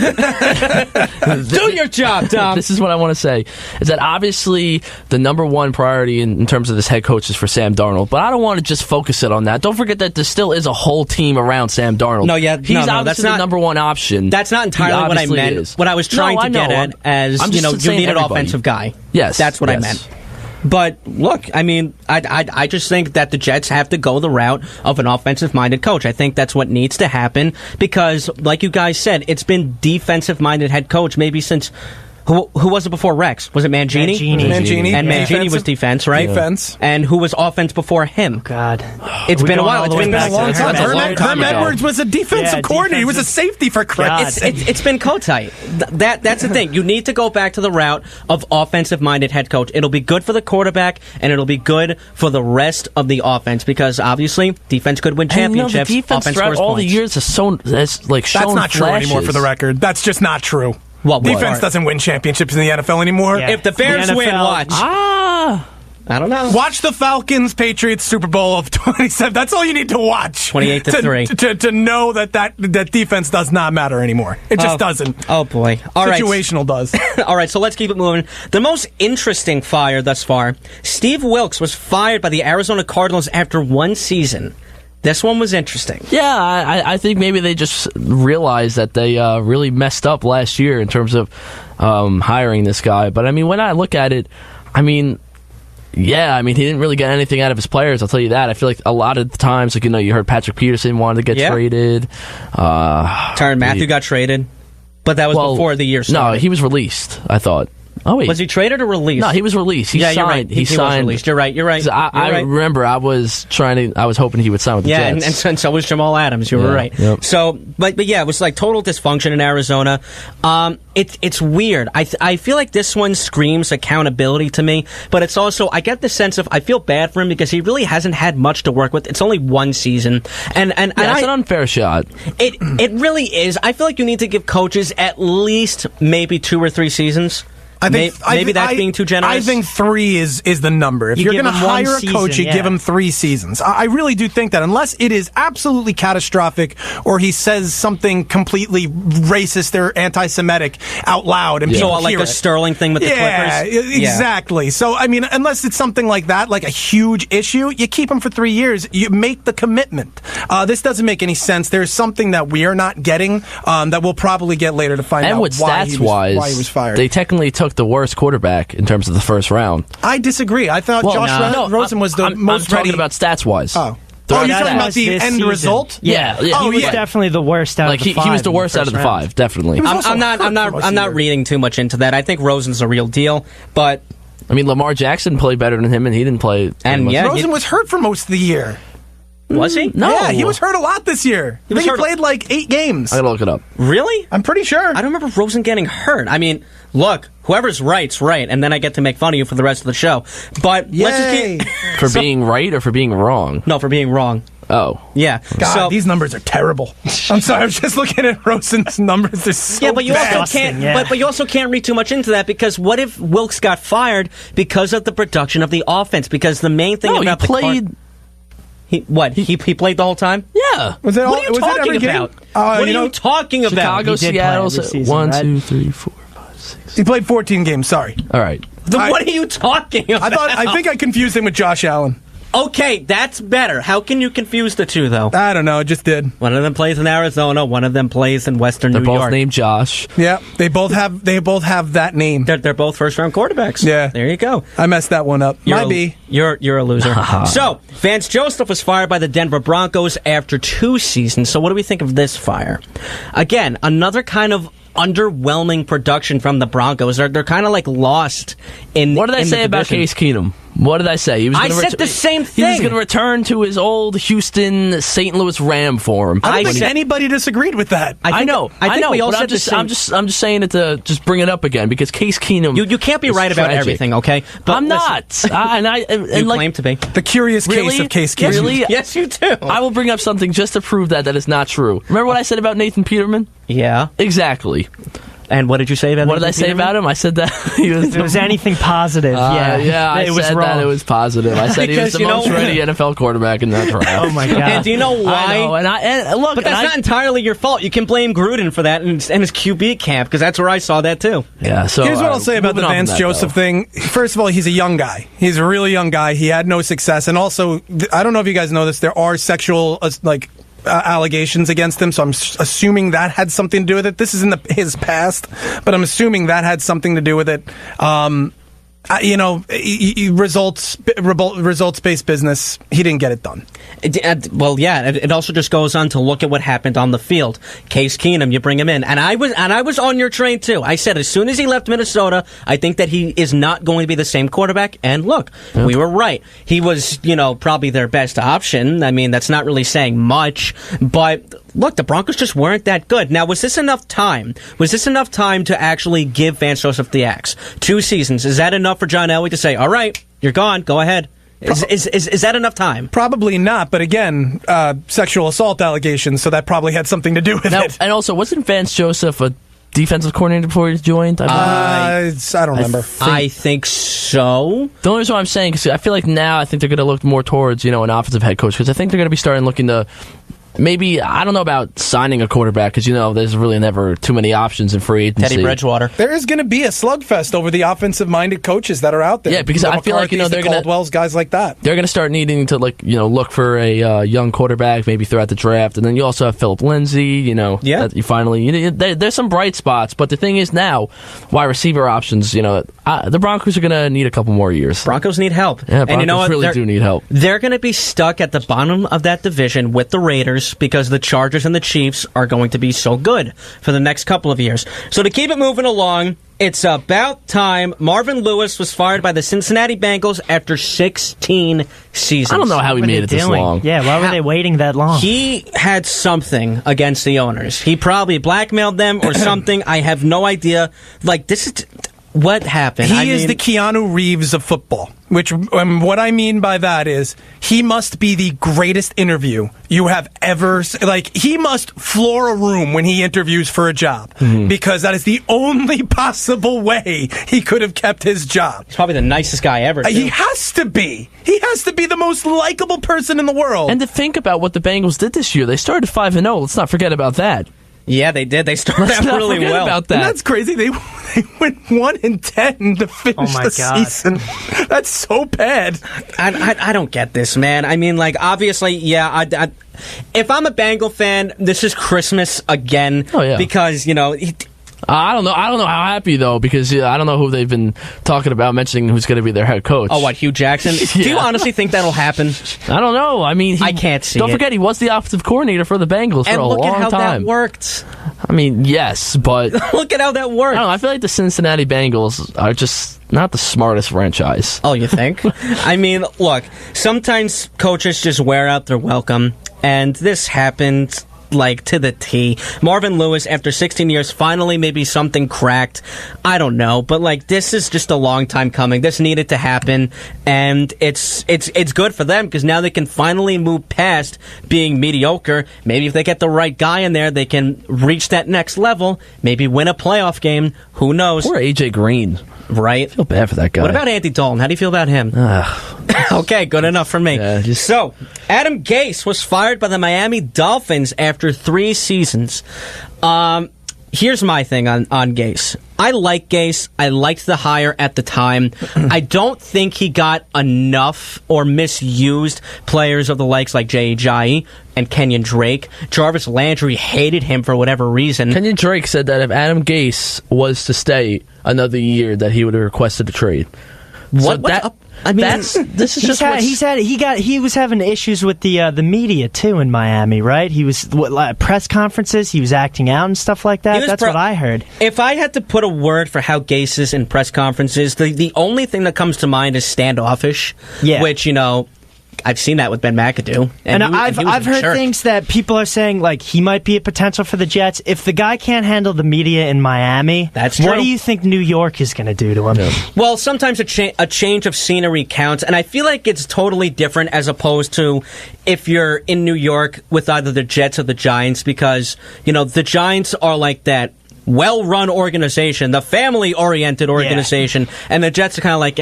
S2: Do your job, Tom.
S4: This is what I want to say, is that obviously the number one priority in terms of this head coach is for Sam Darnold, but I don't want to just focus it on that. Don't forget that there still is a whole team around Sam Darnold.
S2: No, yeah,
S4: He's obviously
S2: that's not
S4: the number one option.
S2: That's not entirely what I meant. What I was trying to get at as, you need an offensive guy.
S4: Yes.
S2: That's what I meant. But look, I mean, I just think that the Jets have to go the route of an offensive-minded coach. I think that's what needs to happen because, like you guys said, it's been defensive-minded head coach maybe since... Who was it before Rex? Was it Mangini?
S3: Mangini.
S2: And Mangini was defense, right?
S3: Defense.
S2: And who was offense before him?
S5: God.
S2: It's been a while. It's been
S3: a long time. Herm
S4: ago.
S3: Edwards was a defensive coordinator. He was a safety for Christ's sake.
S2: It's been Kotite. That's the thing. You need to go back to the route of offensive-minded head coach. It'll be good for the quarterback, and it'll be good for the rest of the offense because obviously defense could win championships.
S4: The defense
S2: offense
S4: throughout
S2: scores
S4: all
S2: points.
S4: the years has shown
S3: That's not true
S4: flashes.
S3: anymore for the record. That's just not true.
S2: What?
S3: Defense doesn't win championships in the NFL anymore.
S5: Yeah.
S2: If the Bears
S5: The
S2: win,
S5: NFL.
S2: watch. I don't know.
S3: Watch the Falcons Patriots Super Bowl of 27. That's all you need to watch.
S2: 28-3.
S3: To know that defense does not matter anymore. It just doesn't.
S2: Oh boy. All right.
S3: Situational does.
S2: All right, so let's keep it moving. The most interesting fire thus far, Steve Wilkes was fired by the Arizona Cardinals after one season. This one was interesting.
S4: Yeah, I think maybe they just realized that they really messed up last year in terms of hiring this guy. But, I mean, when I look at it, he didn't really get anything out of his players, I'll tell you that. I feel like a lot of the times, you heard Patrick Peterson wanted to get traded.
S2: Tyrann Mathieu got traded, but that was before the year started.
S4: No, he was released, I thought. Oh, wait.
S2: Was he traded or released?
S4: No, he was released. He signed.
S2: You're right. He
S4: signed.
S2: Was released. You're right.
S4: I remember I was hoping he would sign with the Jets.
S2: and so was Jamal Adams. You were right.
S4: Yep.
S2: So, but yeah, it was like total dysfunction in Arizona. It's weird. I feel like this one screams accountability to me, but it's also, I get the sense of, I feel bad for him because he really hasn't had much to work with. It's only one season. And
S4: it's an unfair shot.
S2: It really is. I feel like you need to give coaches at least maybe 2 or 3 seasons. Maybe that's being too generous.
S3: I think 3 is the number. If you're going to hire a coach, you give him 3 seasons. I really do think that, unless it is absolutely catastrophic or he says something completely racist or anti-Semitic out loud, and people
S2: like
S3: hear
S2: the
S3: it.
S2: Sterling thing with the Clippers.
S3: Exactly. So I mean, unless it's something like that, like a huge issue, you keep him for 3 years. You make the commitment. This doesn't make any sense. There's something that we are not getting that we'll probably get later to find out why he was fired.
S4: They technically took the worst quarterback in terms of the first round.
S3: I disagree. I thought Rosen was the most
S4: I'm
S3: ready.
S4: talking about stats-wise.
S3: Oh, you're talking about the end
S5: season.
S3: result?
S4: Yeah.
S5: He was definitely the worst out of the 5.
S4: He was the worst out of the 5, definitely.
S2: I'm not reading too much into that. I think Rosen's a real deal, but
S4: I mean, Lamar Jackson played better than him, and he didn't play.
S3: Rosen was hurt for most of the year.
S2: Was he?
S3: No. Yeah, he was hurt a lot this year. I think he played like 8 games.
S4: I gotta look it up.
S2: Really?
S3: I'm pretty sure.
S2: I don't remember Rosen getting hurt. I mean, look, whoever's right's right, and then I get to make fun of you for the rest of the show. But let's just keep...
S4: For being right or for being wrong?
S2: No, for being wrong.
S4: Oh.
S2: Yeah.
S3: God, these numbers are terrible. I'm sorry, I was just looking at Rosen's numbers. They're so
S2: but you also can't. But you also can't read too much into that, because what if Wilkes got fired because of the production of the offense? Because the main thing about
S4: he played.
S2: He played the whole time?
S4: Yeah.
S3: Was it all?
S2: What are you talking about?
S3: What
S2: are you talking about?
S4: Chicago, Seattle.
S5: Season,
S4: 1,
S5: right?
S4: 2, 3, 4, 5, 6.
S3: He played 14 games. Sorry.
S4: All right.
S2: What are you talking about?
S3: I think I confused him with Josh Allen.
S2: Okay, that's better. How can you confuse the two, though?
S3: I don't know. I just did.
S2: One of them plays in Arizona. One of them plays in Western New York.
S4: They're both named Josh.
S3: Yeah, they both have that name.
S2: They're both first-round quarterbacks.
S3: Yeah.
S2: There you go.
S3: I messed that one up. Might be.
S2: You're a loser. So, Vance Joseph was fired by the Denver Broncos after 2 seasons. So what do we think of this fire? Again, another kind of underwhelming production from the Broncos. They're kind of like lost in.
S4: What did I say about
S2: division.
S4: Case Keenum? What did I say? He was
S2: I said the same thing.
S4: He was going to return to his old Houston St. Louis Ram form.
S3: I don't think anybody disagreed with that.
S4: I know.
S2: We all said
S4: I'm just saying it to just bring it up again because Case Keenum.
S2: You can't be right about everything, okay?
S4: But I'm not.
S2: You claim to be.
S3: The curious case of Case Keenum.
S4: Really?
S2: Yes, you do.
S4: I will bring up something just to prove that is not true. Remember what I said about Nathan Peterman?
S2: Yeah.
S4: Exactly.
S2: And what did you say about him?
S4: What did I say about him? I said that he was.
S5: If it was anything positive,
S4: I said that it was positive. I said he was the most ready NFL quarterback in that draft.
S5: Oh my god!
S2: And do you know why?
S4: And look,
S2: but that's not entirely your fault. You can blame Gruden for that and his QB camp because that's where I saw that too.
S4: Yeah. So
S3: here's what I'll say about the Vance Joseph thing. First of all, he's a young guy. He's a really young guy. He had no success, and also I don't know if you guys know this. There are sexual allegations against him, so I'm assuming that had something to do with it. This is in his past, but I'm assuming that had something to do with it. Results-based business. He didn't get it done.
S2: It also just goes on to look at what happened on the field. Case Keenum, you bring him in, and I was on your train too. I said as soon as he left Minnesota, I think that he is not going to be the same quarterback. And look, we were right. He was, probably their best option. I mean, that's not really saying much, but. Look, the Broncos just weren't that good. Now, was this enough time? Was this enough time to actually give Vance Joseph the axe? 2 seasons. Is that enough for John Elway to say, all right, you're gone, go ahead? Is that enough time?
S3: Probably not, but again, sexual assault allegations, so that probably had something to do with it.
S4: And also, wasn't Vance Joseph a defensive coordinator before he joined?
S3: I don't remember.
S2: I think so.
S4: The only reason why I'm saying, because I feel like now I think they're going to look more towards, an offensive head coach, because I think they're going to be starting looking to maybe, I don't know about signing a quarterback, because, there's really never too many options in free agency.
S2: Teddy Bridgewater.
S3: There is going to be a slugfest over the offensive-minded coaches that are out there.
S4: Yeah, because I feel like, they're going to...
S3: Caldwell's, guys like that.
S4: They're going to start needing to, look for a young quarterback, maybe throughout the draft. And then you also have Philip Lindsay, that you finally... there's some bright spots, but the thing is now, wide receiver options, the Broncos are going to need a couple more years.
S2: Broncos need help.
S4: Yeah, Broncos really do need help.
S2: They're going to be stuck at the bottom of that division with the Raiders because the Chargers and the Chiefs are going to be so good for the next couple of years. So to keep it moving along, it's about time. Marvin Lewis was fired by the Cincinnati Bengals after 16 seasons.
S4: I don't know how he made it this long.
S5: Yeah, why were they waiting that long?
S2: He had something against the owners. He probably blackmailed them or something. I have no idea. This is... What happened?
S3: He is the Keanu Reeves of football. Which, what I mean by that is, he must be the greatest interview you have ever... he must floor a room when he interviews for a job. Mm-hmm. Because that is the only possible way he could have kept his job.
S2: He's probably the nicest guy ever.
S3: He has to be. He has to be the most likable person in the world.
S4: And to think about what the Bengals did this year, they started 5-0. Let's not forget about that.
S2: Yeah, they did. They started out really well.
S4: About that.
S3: And that's crazy. They went 1-10 to finish the season. That's so bad.
S2: I don't get this, man. I mean, obviously, yeah. If I'm a Bengal fan, this is Christmas again.
S4: Oh yeah.
S2: Because
S4: I don't know how happy though, because I don't know who they've been talking about mentioning who's going to be their head coach.
S2: Oh, what, Hugh Jackson? Yeah. Do you honestly think that'll happen?
S4: I don't know. I mean,
S2: I can't see.
S4: Don't forget, he was the offensive coordinator for the Bengals for a long time.
S2: And look at how that worked.
S4: I mean, yes, but
S2: look at how that worked.
S4: I don't know. I feel like the Cincinnati Bengals are just not the smartest franchise.
S2: Oh, you think? I mean, look, sometimes coaches just wear out their welcome, and this happened. To the T. Marvin Lewis, after 16 years, finally maybe something cracked. I don't know, but this is just a long time coming. This needed to happen, and it's good for them because now they can finally move past being mediocre. Maybe if they get the right guy in there, they can reach that next level. Maybe win a playoff game. Who knows?
S4: Poor AJ Green.
S2: Right?
S4: I feel bad for that guy.
S2: What about Andy Dalton? How do you feel about him? Okay, good enough for me.
S4: Yeah,
S2: So, Adam Gase was fired by the Miami Dolphins after 3 seasons. Here's my thing on Gase. I like Gase. I liked the hire at the time. I don't think he got enough or misused players of the likes like Jay Ajayi and Kenyon Drake. Jarvis Landry hated him for whatever reason.
S4: Kenyon Drake said that if Adam Gase was to stay another year, that he would have requested a trade.
S2: What's up? I mean,
S4: this is just
S5: he was having issues with the media too in Miami, right? He was press conferences. He was acting out and stuff like that. That's what I heard.
S2: If I had to put a word for how Gase is in press conferences, the only thing that comes to mind is standoffish.
S5: Yeah.
S2: Which I've seen that with Ben McAdoo,
S5: and I've heard things that people are saying like he might be a potential for the Jets. If the guy can't handle the media in Miami,
S2: that's true.
S5: What do you think New York is going to do to him?
S2: Yeah. Well, sometimes a change of scenery counts, and I feel like it's totally different as opposed to if you're in New York with either the Jets or the Giants, because the Giants are like that well-run organization, the family-oriented organization, and the Jets are kind of like,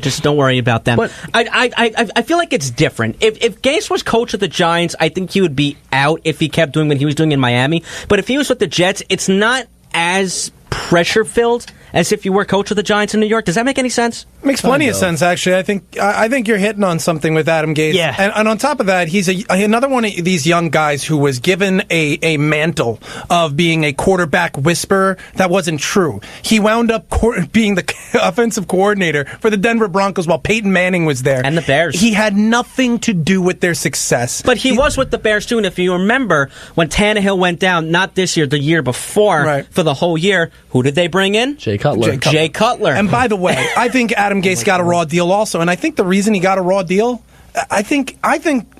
S2: just don't worry about them. But I feel like it's different. If Gase was coach of the Giants, I think he would be out if he kept doing what he was doing in Miami. But if he was with the Jets, it's not as pressure-filled as if you were coach of the Giants in New York. Does that make any sense?
S3: Makes plenty of sense, actually. I think you're hitting on something with Adam Gase.
S5: Yeah.
S3: And on top of that, he's another one of these young guys who was given a mantle of being a quarterback whisperer that wasn't true. He wound up being the offensive coordinator for the Denver Broncos while Peyton Manning was there.
S2: And the Bears.
S3: He had nothing to do with their success.
S2: But he was with the Bears, too. And if you remember, when Tannehill went down, not this year, the year before, for the whole year, who did they bring in?
S4: Jay Cutler.
S2: Jay Cutler.
S3: And by the way, I think Adam Gase got a raw deal also, and I think the reason he got a raw deal, I think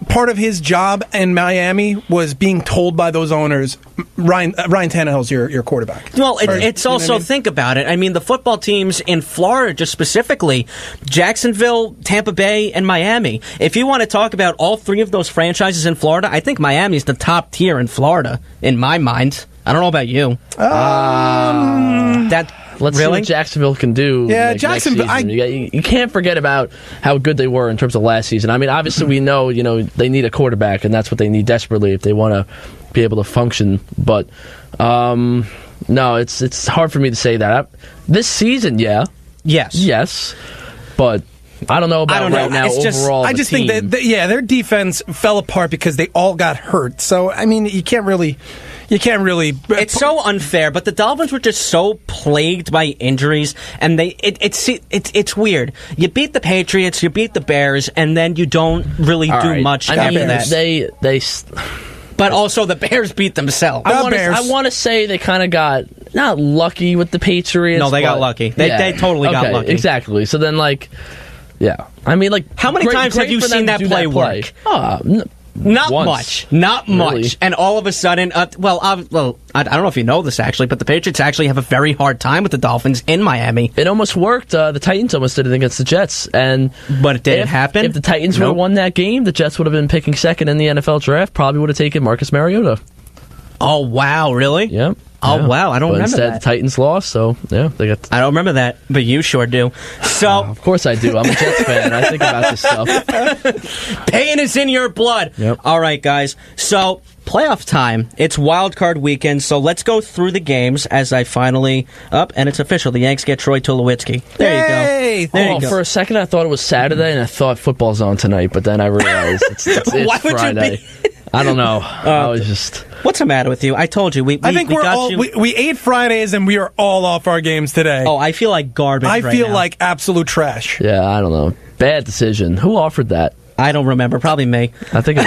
S3: part of his job in Miami was being told by those owners, Ryan Tannehill's your quarterback.
S2: Well, it's also, think about it. I mean, the football teams in Florida, just specifically, Jacksonville, Tampa Bay, and Miami. If you want to talk about all three of those franchises in Florida, I think Miami's the top tier in Florida, in my mind. I don't know about you.
S4: Let's see what Jacksonville can do.
S3: Yeah, Jacksonville.
S4: You can't forget about how good they were in terms of last season. I mean, obviously we know they need a quarterback, and that's what they need desperately if they want to be able to function. But no, it's hard for me to say that. This season, yes, but I don't know about right now. Overall,
S3: I just think that their defense fell apart because they all got hurt. So I mean, you can't really. It's
S2: so unfair, but the Dolphins were just so plagued by injuries, and it's weird. You beat the Patriots, you beat the Bears, and then you don't really do much after that. But also the Bears beat themselves.
S4: I want to say they kind of got not lucky with the Patriots.
S2: No, they got lucky. They totally got lucky.
S4: Exactly. So then, I mean,
S2: how many times have you seen that play work? Not
S4: once.
S2: Not
S4: really?
S2: much. And all of a sudden, I don't know if you know this actually, but the Patriots actually have a very hard time with the Dolphins in Miami.
S4: It almost worked. The Titans almost did it against the Jets,
S2: but it didn't happen.
S4: If the Titans would have won that game, the Jets would have been picking second in the NFL draft. Probably would have taken Marcus Mariota.
S2: Oh wow, really?
S4: Yep.
S2: Oh, wow, I don't remember
S4: instead,
S2: that.
S4: the Titans lost, so, they got...
S2: I don't remember that, but you sure do. So,
S4: of course I do. I'm a Jets fan. I think about this stuff.
S2: Pain is in your blood.
S4: Yep.
S2: All right, guys. So, playoff time. It's wild card weekend, so let's go through the games as I finally... and it's official. The Yanks get Troy Tulowitski. There you go. There you go.
S4: For a second, I thought it was Saturday, and I thought football's on tonight, but then I realized it's
S2: Why would
S4: Friday.
S2: You be...
S4: I don't know. I was just...
S2: What's the matter with you? I told you.
S3: I think we ate Fridays and we are all off our games today.
S2: Oh, I feel like garbage.
S3: I feel
S2: now.
S3: like absolute trash.
S4: Yeah, I don't know. Bad decision. Who offered that?
S2: I don't remember. Probably me.
S4: I think it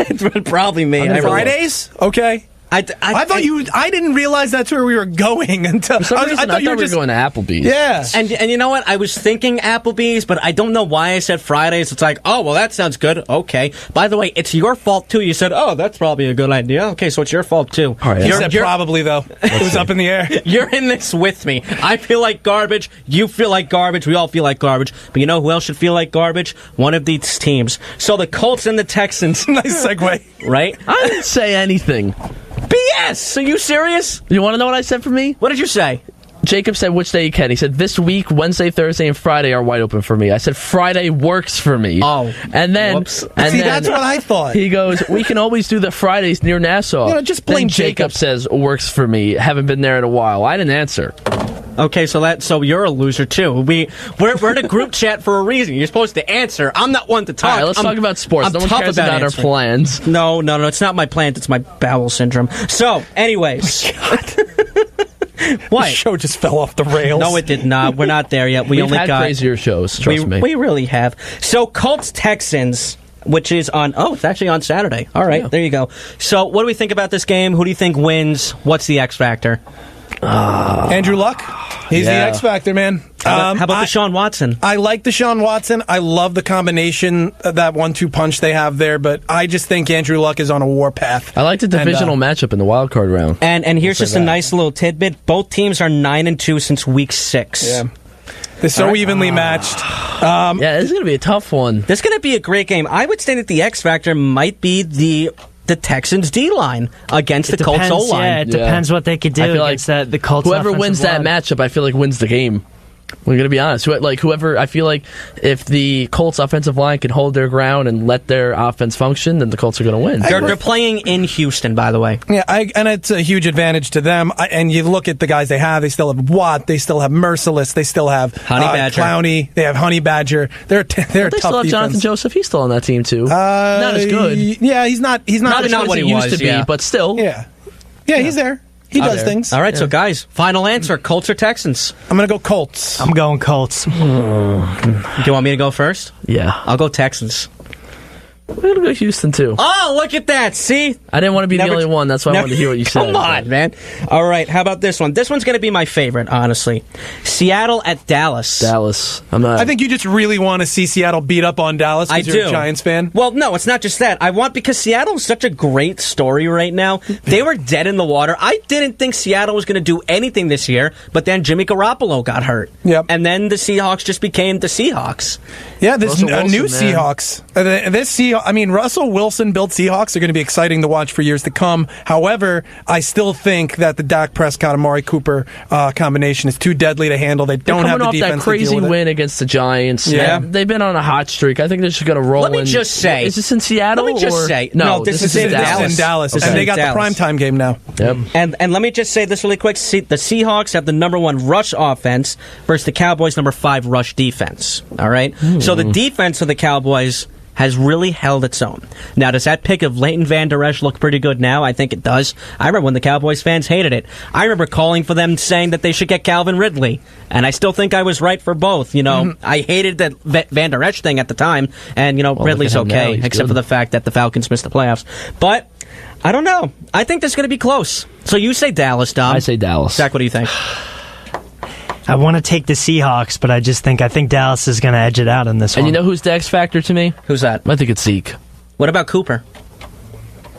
S4: was you.
S2: Probably me.
S3: Fridays? Okay. I thought you. I didn't realize that's where we were going until.
S4: For some reason, I thought we were going to Applebee's.
S3: Yeah,
S2: and you know what? I was thinking Applebee's, but I don't know why I said Fridays. It's like, oh well, that sounds good. Okay. By the way, it's your fault too. You said, oh, that's probably a good idea. Okay, so it's your fault too.
S3: All right. You said probably though. It was up in the air.
S2: You're in this with me. I feel like garbage. You feel like garbage. We all feel like garbage. But you know who else should feel like garbage? One of these teams. So the Colts and the Texans.
S3: Nice segue.
S2: Right?
S4: I didn't say anything.
S2: BS! Are you serious?
S4: You want to know what I said for me?
S2: What did you say?
S4: Jacob said, which day you can? He said, this week, Wednesday, Thursday, and Friday are wide open for me. I said, Friday works for me.
S2: Oh.
S4: And then...
S3: See, that's what I thought.
S4: He goes, we can always do the Fridays near Nassau.
S3: Yeah, just blame
S4: then Jacob says, works for me. Haven't been there in a while. I didn't answer.
S2: Okay, so you're a loser too. We're in a group chat for a reason. You're supposed to answer. I'm not one to talk.
S4: All right, let's talk about sports. No one cares about our plans.
S2: No, it's not my plans. It's my bowel syndrome. So, anyways. What?
S3: The show just fell off the rails.
S2: No, it did not. We're not there yet.
S4: We've had crazier shows, trust me.
S2: We really have. So, Colts-Texans, which is on... Oh, it's actually on Saturday. All right, There you go. So, what do we think about this game? Who do you think wins? What's the X factor?
S3: Andrew Luck. He's the X factor, man.
S2: How about Deshaun Watson?
S3: I like Deshaun Watson. I love the combination, that 1-2 punch they have there, but I just think Andrew Luck is on a warpath.
S4: I like the divisional matchup in the wild card round.
S2: And here's just a nice little tidbit. Both teams are 9-2 since week 6.
S3: Yeah. They're so evenly matched.
S4: Yeah, this is going to be a tough one.
S2: This is going to be a great game. I would say that the X factor might be the Texans' D-line against the Colts O-line.
S5: Yeah, it depends what they could do against the Colts.
S4: Whoever wins that matchup, I feel like wins the game. We're going to be honest. Whoever, I feel like if the Colts offensive line can hold their ground and let their offense function, then the Colts are going to win.
S2: They're playing in Houston, by the way.
S3: Yeah, and it's a huge advantage to them. And you look at the guys they have. They still have Watt. They still have Merciless. They still have
S2: Honey Badger.
S3: Clowney. They have Honey Badger. They're
S4: They
S3: tough
S4: still have
S3: defense.
S4: Jonathan Joseph. He's still on that team too. Not as good.
S3: Yeah, he's not
S4: Not what he used to be, but still.
S3: Yeah, he's there. He does things.
S2: All right, so guys, final answer: Colts or Texans?
S3: I'm going to go Colts.
S5: I'm going Colts.
S2: Do you want me to go first?
S4: Yeah.
S2: I'll go Texans.
S4: We're going to go Houston, too.
S2: Oh, look at that. See?
S4: I didn't want to be the only one. That's why I wanted to hear what you said.
S2: Come on, man. All right, how about this one? This one's going to be my favorite, honestly. Seattle at Dallas.
S4: Dallas.
S3: I think you just really want to see Seattle beat up on Dallas because you're a Giants fan.
S2: Well, no, it's not just that. Because Seattle's such a great story right now. They were dead in the water. I didn't think Seattle was going to do anything this year, but then Jimmy Garoppolo got hurt.
S3: Yep.
S2: And then the Seahawks just became the Seahawks.
S3: Yeah, this
S4: Russell Wilson,
S3: new
S4: man.
S3: Seahawks. Russell Wilson built Seahawks are going to be exciting to watch for years to come. However, I still think that the Dak Prescott Amari Cooper combination is too deadly to handle. They don't have the defense
S4: that crazy
S3: to deal with
S4: win against the Giants.
S3: Yeah.
S4: They've been on a hot streak. I think they're just going to roll.
S2: Let me just say,
S4: is this in Seattle?
S2: Let me just say,
S4: no,
S2: this is
S3: in
S2: Dallas.
S3: Dallas.
S2: Okay.
S3: And they got
S2: Dallas.
S3: the primetime game now.
S4: Yep.
S2: And let me just say this really quick. See, the Seahawks have the number 1 rush offense versus the Cowboys' number 5 rush defense. All right? So the defense of the Cowboys has really held its own. Now, does that pick of Leighton Van Der Esch look pretty good now? I think it does. I remember when the Cowboys fans hated it. I remember calling for them saying that they should get Calvin Ridley. And I still think I was right for both. I hated that Van Der Esch thing at the time. And, Ridley's okay, except for the fact that the Falcons missed the playoffs. But I don't know. I think this is going to be close. So you say Dallas, Dom.
S4: I say Dallas.
S2: Zach, what do you think?
S5: I want to take the Seahawks, but I think Dallas is going to edge it out in this one.
S4: And you know who's the X factor to me?
S2: Who's that?
S4: I think it's Zeke.
S2: What about Cooper?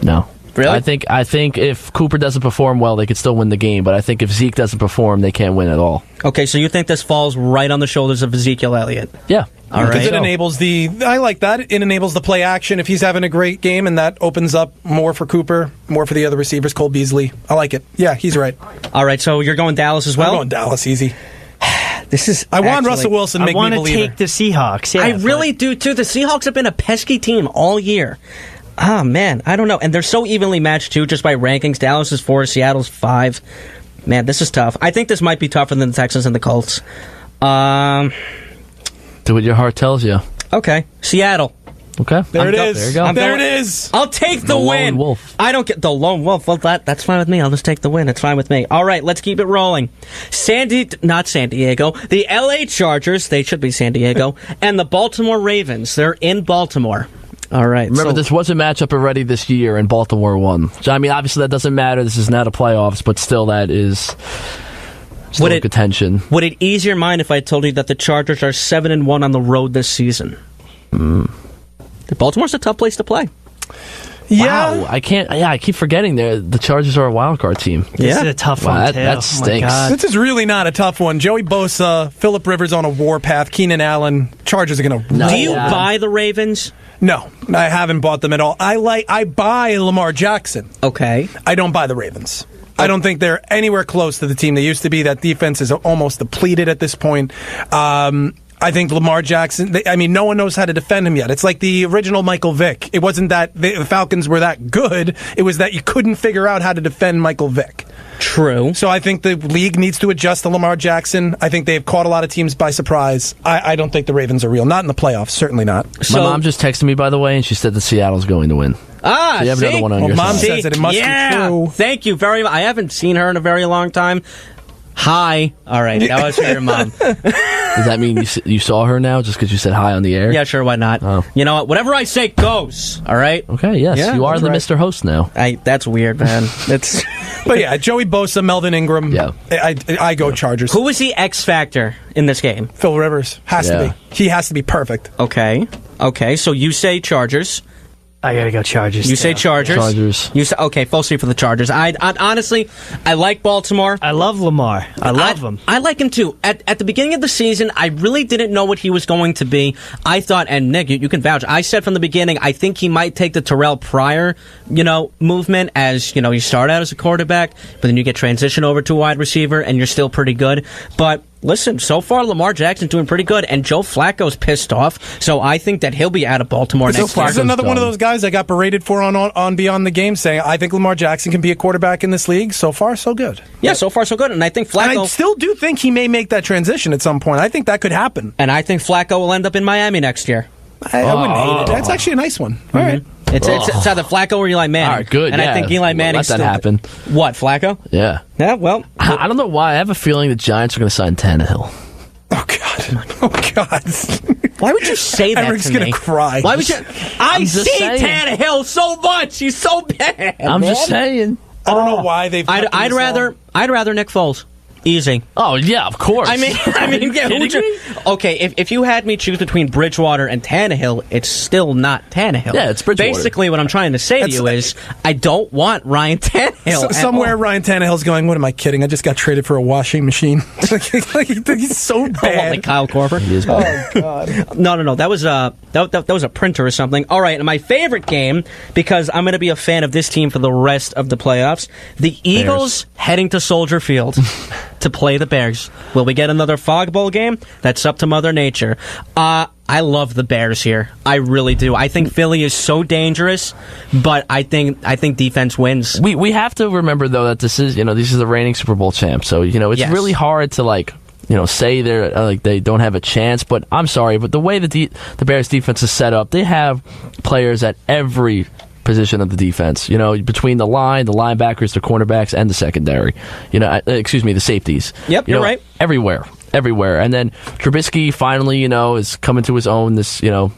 S4: No.
S2: Really?
S4: I think if Cooper doesn't perform well, they could still win the game. But I think if Zeke doesn't perform, they can't win at all.
S2: Okay, so you think this falls right on the shoulders of Ezekiel Elliott?
S4: Yeah.
S2: All right.
S3: Because it enables I like that. It enables the play action if he's having a great game, and that opens up more for Cooper, more for the other receivers, Cole Beasley. I like it. Yeah, he's right.
S2: All right, so you're going Dallas as well?
S3: I'm going Dallas easy.
S2: I
S3: want Russell Wilson to make me
S5: I want
S3: believe
S5: to take the Seahawks. Yeah,
S2: I really do, too. The Seahawks have been a pesky team all year. Ah, man, I don't know. And they're so evenly matched, too, just by rankings. Dallas is 4, Seattle's 5. Man, this is tough. I think this might be tougher than the Texans and the Colts.
S4: Do what your heart tells you.
S2: Okay, Seattle.
S4: Okay.
S3: There it is.
S4: There you go.
S3: There it is.
S2: I'll take the win.
S4: Lone wolf.
S2: I don't get the lone wolf. Well, that's fine with me. I'll just take the win. It's fine with me. All right, let's keep it rolling. Not San Diego. The LA Chargers, they should be San Diego, and the Baltimore Ravens. They're in Baltimore. All right.
S4: Remember, this was a matchup already this year, and Baltimore won. So, obviously that doesn't matter. This is not a playoffs, but still that is still a contention.
S2: Would it ease your mind if I told you that the Chargers are 7-1 on the road this season? Baltimore's a tough place to play.
S3: Yeah.
S4: Wow, I keep forgetting the Chargers are a wild card team.
S5: This is a tough one, too.
S4: That stinks.
S3: This is really not a tough one. Joey Bosa, Phillip Rivers on a warpath, Keenan Allen, Chargers are going to...
S2: Do you buy the Ravens?
S3: No, I haven't bought them at all. I buy Lamar Jackson.
S2: Okay.
S3: I don't buy the Ravens. I don't think they're anywhere close to the team they used to be. That defense is almost depleted at this point. I think Lamar Jackson, no one knows how to defend him yet. It's like the original Michael Vick. It wasn't that the Falcons were that good. It was that you couldn't figure out how to defend Michael Vick.
S2: True.
S3: So I think the league needs to adjust to Lamar Jackson. I think they've caught a lot of teams by surprise. I don't think the Ravens are real. Not in the playoffs. Certainly not.
S4: My mom just texted me, by the way, and she said that Seattle's going to win.
S2: Ah,
S4: so you have another one on your
S3: mom
S4: side.
S3: says it must be true.
S2: Thank you very much. I haven't seen her in a very long time. Hi. All right, that was for your mom.
S4: Does that mean you saw her now just because you said hi on the air?
S2: Yeah, sure, why not?
S4: Oh.
S2: You know what? Whatever I say goes, all right?
S4: Okay, yes,
S2: Yeah,
S4: you are the
S2: right.
S4: Mr. Host now.
S2: That's weird, man. It's
S3: But yeah, Joey Bosa, Melvin Ingram.
S4: Yeah.
S3: I go Chargers.
S2: Who was the X factor in this game?
S3: Phil Rivers has to be. He has to be perfect.
S2: Okay, so you say Chargers.
S5: I gotta go Chargers.
S2: You say Chargers.
S4: Chargers.
S2: You say okay. Full street for the Chargers. I honestly, I like Baltimore.
S5: I love Lamar. I love him.
S2: I like him too. At the beginning of the season, I really didn't know what he was going to be. I thought, and Nick, you can vouch. I said from the beginning, I think he might take the Terrell Pryor, movement as you start out as a quarterback, but then you get transition over to a wide receiver, and you're still pretty good. But listen, so far Lamar Jackson's doing pretty good, and Joe Flacco's pissed off. So I think that he'll be out of Baltimore next year.
S3: He's another one of those guys I got berated for on Beyond the Game, saying I think Lamar Jackson can be a quarterback in this league. So far, so good.
S2: Yeah, so far so good, and I think Flacco.
S3: And I still do think he may make that transition at some point. I think that could happen.
S2: And I think Flacco will end up in Miami next year.
S3: I wouldn't hate it. That's actually a nice one. All right.
S2: It's either Flacco or Eli Manning.
S4: All right, good.
S2: And I think Eli Manning.
S4: Let that happen.
S2: What, Flacco?
S4: Yeah.
S2: Yeah. Well,
S4: I don't know why. I have a feeling the Giants are going to sign Tannehill.
S3: Oh God! Oh God!
S2: Why would you say that
S3: Eric's
S2: to me?
S3: gonna cry.
S2: Why would you? I
S4: just
S2: see
S4: saying.
S2: Tannehill so much. He's so bad.
S4: I'm just saying.
S3: I don't know why they've.
S2: I'd rather Nick Foles. Easy.
S4: Oh yeah, of course.
S2: I mean, yeah, who would you? Okay, if you had me choose between Bridgewater and Tannehill, it's still not Tannehill.
S4: Yeah, it's Bridgewater.
S2: Basically, what I'm trying to say to you is, I don't want Ryan Tannehill.
S3: Somewhere Ryan Tannehill's going, what am I kidding? I just got traded for a washing machine. He's so bad.
S2: Like Kyle Korver.
S4: He is bad.
S3: Oh God!
S2: No. That was a printer or something. All right, and my favorite game, because I'm going to be a fan of this team for the rest of the playoffs. The Eagles heading to Soldier Field to play the Bears. Will we get another Fog Bowl game? That's up to Mother Nature. I love the Bears here. I really do. I think Philly is so dangerous, but I think defense wins.
S4: We have to remember though that this is the reigning Super Bowl champs. So it's really hard to say they're they don't have a chance. But I'm sorry, but the way the Bears defense is set up, they have players at every position of the defense, between the line, the linebackers, the cornerbacks, and the secondary. The safeties.
S2: Yep, you're right.
S4: Everywhere. And then Trubisky finally, is coming to his own this year.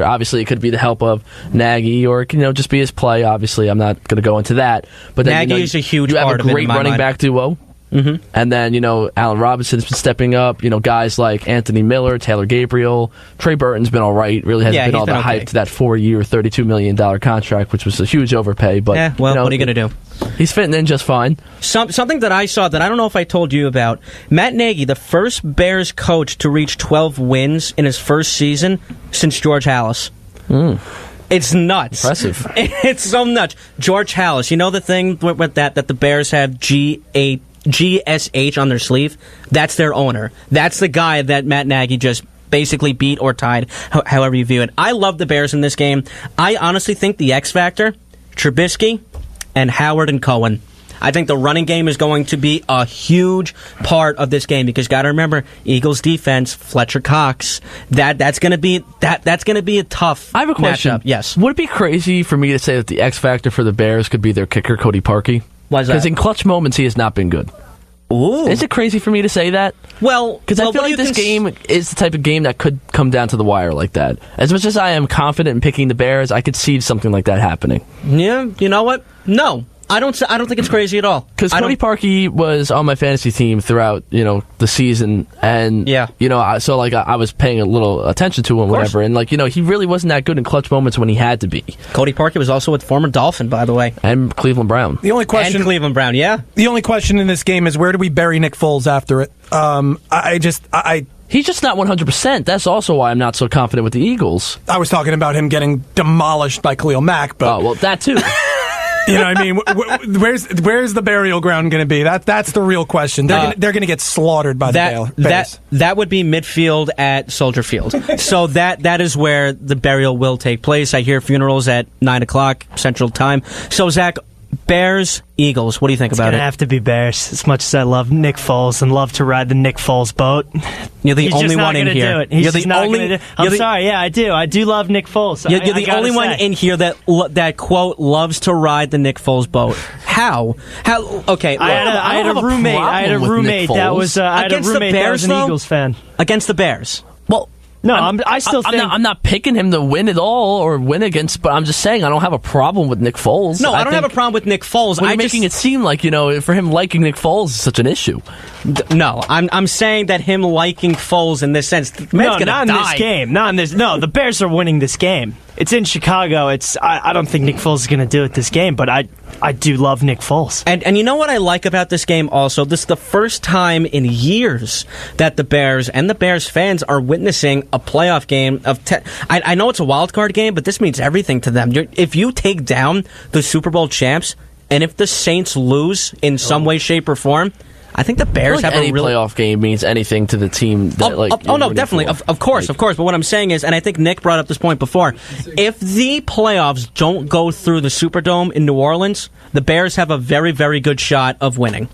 S4: Obviously, it could be the help of Nagy, or it can, just be his play. Obviously, I'm not going to go into that. But then,
S2: Nagy is a huge
S4: part
S2: part
S4: of it. You have a great running
S2: mind.
S4: back duo. Mm-hmm. And then, Allen Robinson's been stepping up. Guys like Anthony Miller, Taylor Gabriel, Trey Burton's been all right. Really hasn't been all the hype to that 4-year, $32 million contract, which was a huge overpay. But
S2: what are you going to do?
S4: He's fitting in just fine.
S2: Something that I saw that I don't know if I told you about. Matt Nagy, the first Bears coach to reach 12 wins in his first season since George Halas. It's nuts.
S4: Impressive.
S2: It's so nuts. George Halas, the thing with that the Bears have GSH on their sleeve? That's their owner. That's the guy that Matt Nagy just basically beat or tied, however you view it. I love the Bears in this game. I honestly think the X Factor, Trubisky, and Howard and Cohen. I think the running game is going to be a huge part of this game because got to remember Eagles defense, Fletcher Cox. That's going to be a tough.
S4: I have a question.
S2: Matchup. Yes.
S4: Would it be crazy for me to say that the X factor for the Bears could be their kicker Cody Parkey?
S2: Why is that?
S4: Because in clutch moments he has not been good.
S2: Ooh.
S4: Is it crazy for me to say that?
S2: Well,
S4: because I feel like this game is the type of game that could come down to the wire like that. As much as I am confident in picking the Bears, I could see something like that happening.
S2: Yeah, you know what? No. I don't think it's crazy at all.
S4: Because Cody Parkey was on my fantasy team throughout, the season, and I was paying a little attention to him, whatever, and he really wasn't that good in clutch moments when he had to be.
S2: Cody Parkey was also a former Dolphin, by the way,
S4: and Cleveland Brown.
S3: The only question,
S2: and Cleveland Brown, yeah.
S3: The only question in this game is where do we bury Nick Foles after it?
S4: He's just not 100%. That's also why I'm not so confident with the Eagles.
S3: I was talking about him getting demolished by Khalil Mack, but
S4: that too.
S3: You know what I mean? Where's the burial ground going to be? That's the real question. They're going to get slaughtered by the Bears.
S2: That would be midfield at Soldier Field. So that is where the burial will take place. I hear funerals at 9:00 Central Time. So Zach, Bears, Eagles. What do you think about
S5: It's
S2: it?
S5: gonna have to be Bears. As much as I love Nick Foles and love to ride the Nick Foles boat,
S2: You're the
S5: he's
S2: only
S5: just not
S2: one in
S5: gonna
S2: here.
S5: do it. He's
S2: You're
S5: just
S2: the
S5: not
S2: only.
S5: gonna do. I'm sorry. Yeah, I do. I do love Nick Foles.
S2: You're the
S5: I gotta
S2: only one
S5: say.
S2: in here that quote loves to ride the Nick Foles boat. How? Okay.
S5: I had a roommate. I had a roommate that was. I had a
S2: Against the
S5: roommate that
S2: Bears,
S5: was an
S2: though?
S5: Eagles fan.
S2: Against the Bears.
S4: Well,
S5: No, I still think
S4: I'm not picking him to win it all or win against, but I'm just saying I don't have a problem with Nick Foles.
S2: No, I don't have a problem with Nick Foles.
S4: You're making it seem like, for him liking Nick Foles is such an issue.
S2: No, I'm saying that him liking Foles in this sense. The man's
S5: no,
S2: gonna
S5: not in
S2: die.
S5: this game. Not in this. No, the Bears are winning this game. It's in Chicago. I don't think Nick Foles is going to do it this game, but I do love Nick Foles.
S2: And you know what I like about this game also? This is the first time in years that the Bears and the Bears fans are witnessing a playoff game of I know it's a wild card game, but this means everything to them. If you take down the Super Bowl champs, and if the Saints lose in some way, shape, or form, I think the Bears have
S4: any
S2: a really
S4: playoff game means anything to the team. That,
S2: no, definitely, of course. But what I'm saying is, and I think Nick brought up this point before, if the playoffs don't go through the Superdome in New Orleans, the Bears have a very, very good shot of winning.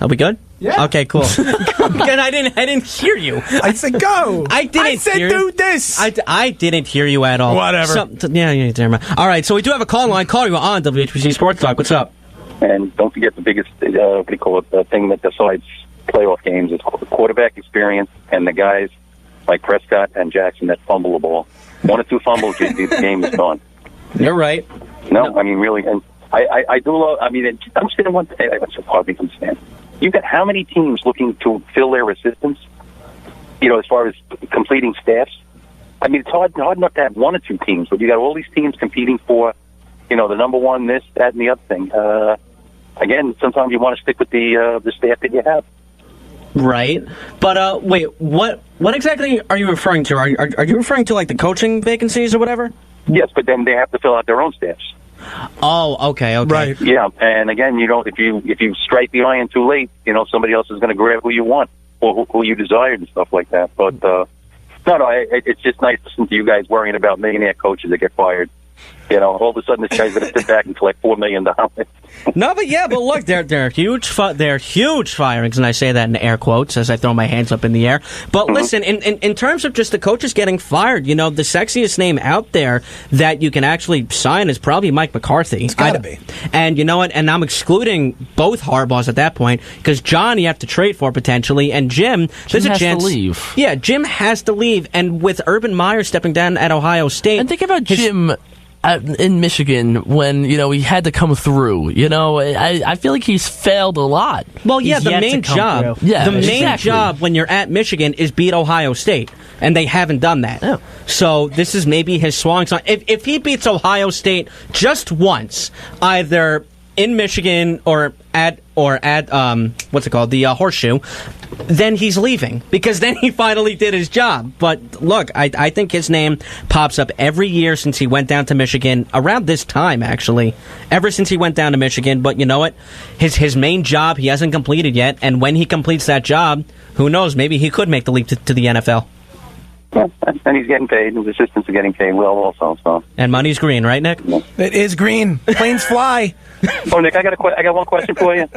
S2: Are we good?
S3: Yeah.
S2: Okay, cool. Again, I didn't hear you.
S3: I said go. I said
S2: hear
S3: do this.
S2: I didn't hear you at all.
S3: Whatever.
S2: Yeah, never mind. All right, so we do have a call line. Call you on WHPC Sports Talk. What's up?
S7: And don't forget the biggest, thing that decides playoff games is quarterback experience and the guys like Prescott and Jackson that fumble the ball. 1 or 2 fumbles, the game is gone.
S2: You're right.
S7: No, I mean, really. And I do love, understand one thing. That's so hard to understand. You've got how many teams looking to fill their assistants, as far as completing staffs? I mean, it's hard enough to have 1 or 2 teams, but you got all these teams competing for, the number one, this, that, and the other thing. Again, sometimes you want to stick with the staff that you have.
S2: Right, but wait, what exactly are you referring to? Are you referring to like the coaching vacancies or whatever?
S7: Yes, but then they have to fill out their own staffs.
S2: Oh, okay.
S3: Right.
S7: Yeah, and again, if you strike the iron too late, somebody else is going to grab who you want or who you desire and stuff like that. But it's just nice to listen to you guys worrying about millionaire coaches that get fired. All of a sudden this guy's going to sit back and collect $4 million.
S2: No, but look, they're huge firings, and I say that in air quotes as I throw my hands up in the air. But listen, in terms of just the coaches getting fired, the sexiest name out there that you can actually sign is probably Mike McCarthy.
S3: It's got to be.
S2: And you know what? And I'm excluding both Harbaughs at that point because John you have to trade for potentially, and Jim there's a chance
S4: to leave.
S2: Yeah, Jim has to leave, and with Urban Meyer stepping down at Ohio State,
S4: And think about Jim in Michigan when he had to come through. I feel like he's failed a lot.
S2: Well, yeah,
S5: He's
S2: the
S5: yet
S2: main
S5: to come
S2: job,
S5: through.
S2: the main
S4: exactly.
S2: job when you're at Michigan is beat Ohio State, and they haven't done that.
S4: Yeah.
S2: So this is maybe his swan song. If he beats Ohio State just once, either in Michigan or at what's it called, the Horseshoe, then he's leaving because then he finally did his job. But look, I think his name pops up every year since he went down to Michigan, around this time actually, ever since he went down to Michigan. But you know what, his main job he hasn't completed yet, and when he completes that job, who knows, maybe he could make the leap to the NFL.
S7: Yeah, and he's getting paid. His assistants are getting paid well also. So.
S2: And money's green, right, Nick?
S3: It is green. Planes fly.
S7: Oh, Nick, I got one question for you.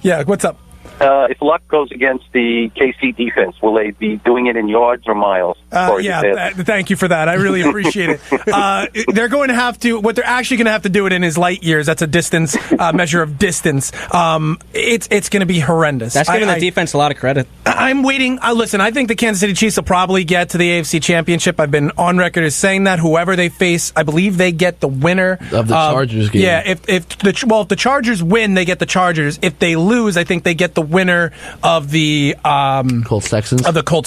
S3: Yeah, what's up?
S7: If luck goes against the KC defense, will they be doing it in yards or miles?
S3: Thank you for that. I really appreciate it. They're going to have to, what they're actually going to have to do it in is light years. That's a distance, measure of distance. It's going to be horrendous.
S2: That's giving the defense a lot of credit.
S3: I'm waiting. Listen, I think the Kansas City Chiefs will probably get to the AFC Championship. I've been on record as saying that. Whoever they face, I believe they get the winner.
S4: Of the Chargers game.
S3: Yeah, if the Chargers win, they get the Chargers. If they lose, I think they get the winner of the
S4: Colts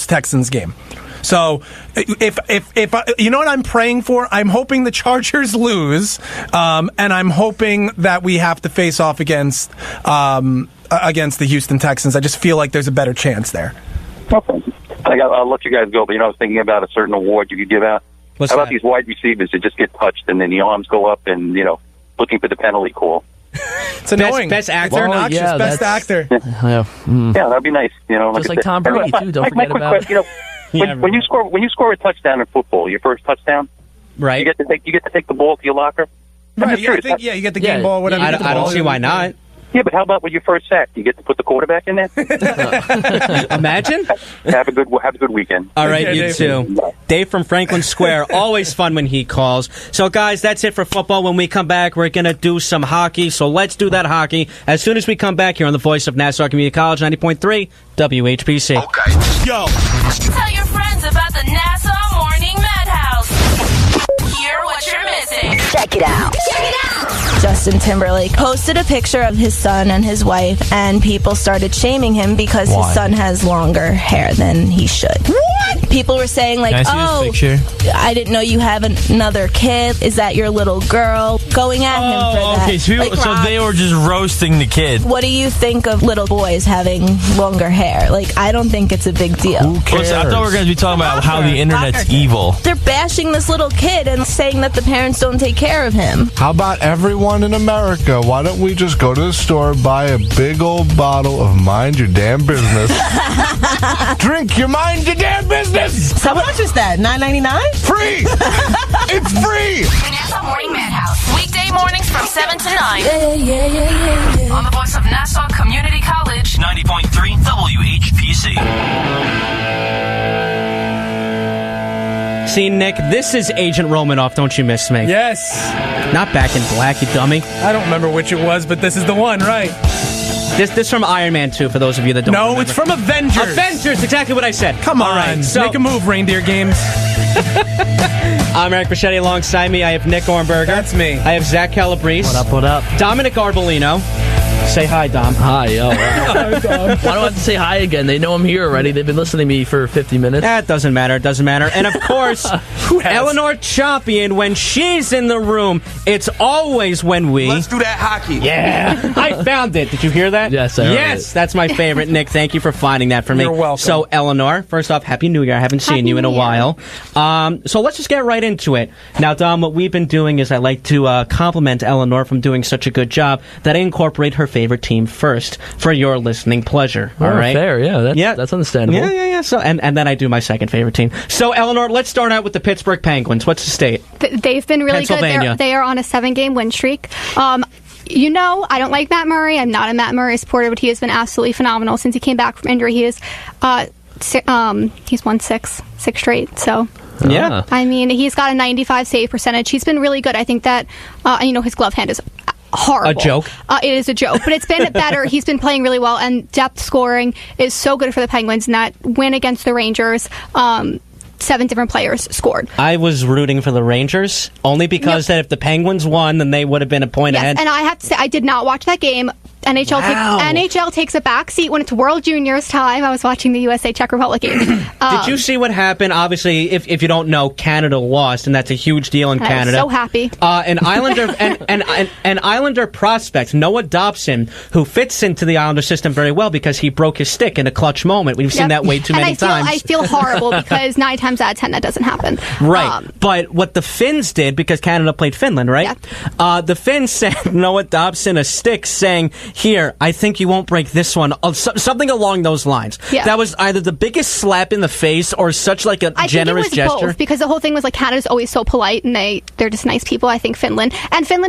S4: Texans
S3: game. So, if you know what I'm praying for, I'm hoping the Chargers lose, and I'm hoping that we have to face off against the Houston Texans. I just feel like there's a better chance there.
S7: Okay. I'll let you guys go, but I was thinking about a certain award you could give out.
S2: What's
S7: How about
S2: that?
S7: these wide receivers that just get touched and then the arms go up and looking for the penalty call?
S3: It's annoying.
S2: Best actor?
S3: It's obnoxious.
S4: Yeah,
S3: best
S4: that's-
S3: actor.
S4: Yeah.
S7: Yeah, that'd be nice.
S4: Just like Tom Brady, too. Don't forget
S7: quick
S4: about-
S7: question, when you score a touchdown in football, your first touchdown,
S2: Right.
S7: you get to take the ball to your locker.
S3: Right,
S7: just
S3: yeah, I
S7: curious.
S3: think, you get the game ball, whatever.
S2: I
S3: you get the
S2: don't
S3: ball.
S2: see why not.
S7: Yeah, but how about with your first sack? You get to put the quarterback in there.
S2: Imagine.
S7: Have a good weekend.
S2: All right,
S3: Okay,
S2: you
S3: Dave.
S2: too. Dave from Franklin Square. Always fun when he calls. So, guys, that's it for football. When we come back, we're going to do some hockey. So let's do that hockey as soon as we come back here on the voice of Nassau Community College, 90.3 WHPC.
S8: Okay. Yo.
S9: Tell your friends about the Nassau Morning Madhouse. Hear what you're missing.
S10: Check it out. Justin Timberlake posted a picture of his son and his wife, and people started shaming him because his son has longer hair than he should. What? People were saying, like, oh, I didn't know you have another kid. Is that your little girl? Going at him for that.
S11: Okay, so they were just roasting the kid.
S10: What do you think of little boys having longer hair? Like, I don't think it's a big deal.
S11: Who cares? Listen, I thought we were going to be talking about how the internet's evil.
S10: They're bashing this little kid and saying that the parents don't take care of him.
S12: How about everyone in America? Why don't we just go to the store, buy a big old bottle of Mind Your Damn Business? Drink your Mind Your Damn Business!
S13: How much is that? $9.99?
S12: Free! It's free!
S9: The Nassau Morning Madhouse. Weekday mornings from 7 to 9. On the voice of Nassau Community College.
S1: 90.3 WHPC.
S2: See, Nick, this is Agent Romanoff, Don't You Miss Me.
S3: Yes.
S2: Not Back in Black, you dummy.
S3: I don't remember which it was, but this is the one, right?
S2: This from Iron Man 2, for those of you that don't remember.
S3: It's from Avengers.
S2: Avengers, exactly what I said.
S3: Come on,
S2: All right, so
S3: make a move, Reindeer Games.
S2: I'm Eric Fischetti. Alongside me, I have Nick Ohrnberger.
S3: That's me.
S2: I have Zach Calabrese.
S5: What up?
S2: Dominick Arbolino. Say hi, Dom.
S4: Hi, yo. Why do I have to say hi again? They know I'm here already. They've been listening to me for 50 minutes.
S2: It doesn't matter. And, of course, Eleanor Ciampi, when she's in the room, it's always when we...
S8: Let's do that hockey.
S2: Yeah. I found it. Did you hear that?
S4: Yes, I heard
S2: Yes,
S4: it.
S2: that's my favorite. Nick, thank you for finding that for me.
S3: You're welcome.
S2: So, Eleanor, first off, Happy New Year. I haven't seen you in a while. So let's just get right into it. Now, Dom, what we've been doing is I like to compliment Eleanor from doing such a good job that I incorporate her favorite team first for your listening pleasure. All right?
S4: Fair, yeah. That's understandable.
S2: Yeah. So, and then I do my second favorite team. So, Eleanor, let's start out with the Pittsburgh Penguins. What's the state?
S14: They've been really good.
S2: Pennsylvania.
S14: They are on a 7-game win streak. You know, I don't like Matt Murray. I'm not a Matt Murray supporter, but he has been absolutely phenomenal since he came back from injury. He is, he's won six straight. So,
S2: Yeah.
S14: I mean, he's got a 95 save percentage. He's been really good. I think that, his glove hand is horrible.
S2: A joke?
S14: It is a joke, but it's been better. He's been playing really well, and depth scoring is so good for the Penguins. And that win against the Rangers, 7 different players scored.
S2: I was rooting for the Rangers only because that if the Penguins won, then they would have been a point ahead.
S14: And I have to say, I did not watch that game. NHL takes a back seat when it's World Juniors time. I was watching the USA Czech Republic game.
S2: Did you see what happened? Obviously, if you don't know, Canada lost, and that's a huge deal in Canada.
S14: I was so happy.
S2: An Islander prospect, Noah Dobson, who fits into the Islander system very well because he broke his stick in a clutch moment. We've seen that way too many times.
S14: I feel horrible because 9 times out of 10 that doesn't happen.
S2: Right. But what the Finns did, because Canada played Finland, right?
S14: Yeah.
S2: The Finns sent Noah Dobson a stick saying, "Here, I think you won't break this one." Something along those lines.
S14: Yeah.
S2: That was either the biggest slap in the face or such like a generous
S14: gesture.
S2: gesture.
S14: Because the whole thing was like Canada's always so polite and they're just nice people. I think Finland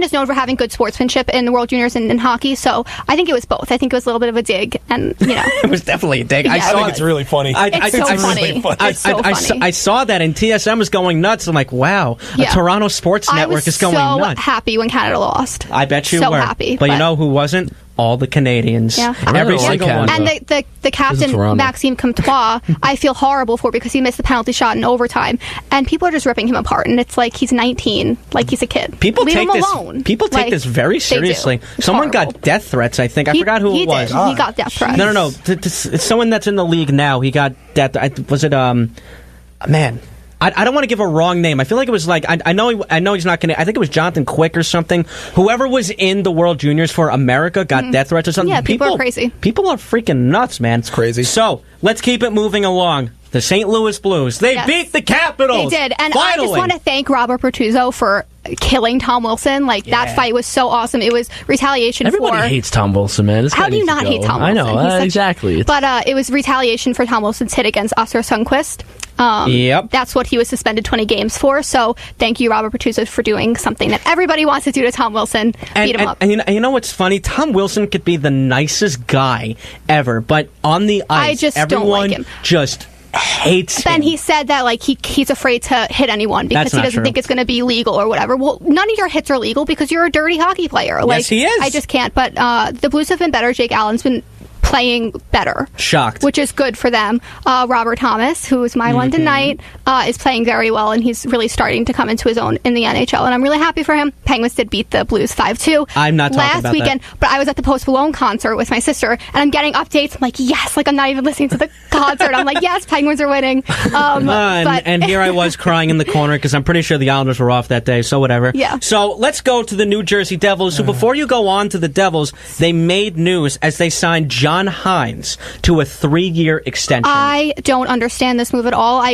S14: is known for having good sportsmanship in the World Juniors and in hockey. So I think it was both. I think it was a little bit of a dig, and
S2: it was definitely a dig.
S14: Yeah.
S3: I think it's really funny.
S14: It's so funny. It's so funny.
S2: I saw that, and TSM was going nuts. I'm like, wow,
S14: Yeah.
S2: a Toronto sports network is going nuts.
S14: I was so happy when Canada lost.
S2: I bet you
S14: so
S2: were.
S14: happy.
S2: But you know who wasn't? All the Canadians.
S14: Yeah.
S2: Every single one.
S14: And the captain, Maxime Comtois, I feel horrible for because he missed the penalty shot in overtime. And people are just ripping him apart. And it's like he's 19, like he's a kid.
S2: People
S14: Leave
S2: take
S14: him
S2: this.
S14: alone.
S2: People take this very seriously. Someone got death threats. I think I forgot who it was.
S14: He got death threats.
S2: No. It's someone that's in the league now. He got death. Was it man? I don't want to give a wrong name. I feel like it was like I know he's not going to. I think it was Jonathan Quick or something. Whoever was in the World Juniors for America got death threats or something.
S14: Yeah, people are crazy.
S2: People are freaking nuts, man. It's
S3: crazy.
S2: So let's keep it moving along. The St. Louis Blues. They beat the Capitals.
S14: They did. And
S2: finally.
S14: I just want to thank Robert Pertuzzo for killing Tom Wilson. That fight was so awesome. It was retaliation
S4: Everybody hates Tom Wilson, man.
S14: How do you not hate Tom
S4: I
S14: Wilson?
S4: know, exactly.
S14: But it was retaliation for Tom Wilson's hit against Oscar Sundqvist.
S2: Yep.
S14: That's what he was suspended 20 games for. So thank you, Robert Bertuzzi, for doing something that everybody wants to do to Tom Wilson. Beat him up.
S2: And you know what's funny? Tom Wilson could be the nicest guy ever, but on the ice,
S14: don't like him.
S2: Just hates him.
S14: Then he said that he's afraid to hit anyone because he doesn't think it's going to be legal or whatever. Well, none of your hits are legal because you're a dirty hockey player.
S2: Yes, he is.
S14: I just can't. But the Blues have been better. Jake Allen's been playing better.
S2: Shocked.
S14: Which is good for them. Robert Thomas, who is my one tonight, is playing very well, and he's really starting to come into his own in the NHL, and I'm really happy for him. Penguins did beat the Blues 5-2
S2: I'm not talking about
S14: last weekend, but I was at the Post Malone concert with my sister, and I'm getting updates. I'm like, yes, I'm not even listening to the concert. I'm like, yes, Penguins are winning.
S2: And here I was crying in the corner because I'm pretty sure the Islanders were off that day, so whatever.
S14: Yeah.
S2: So let's go to the New Jersey Devils. So before you go on to the Devils, they made news as they signed John Hines to a 3-year extension.
S14: I don't understand this move at all.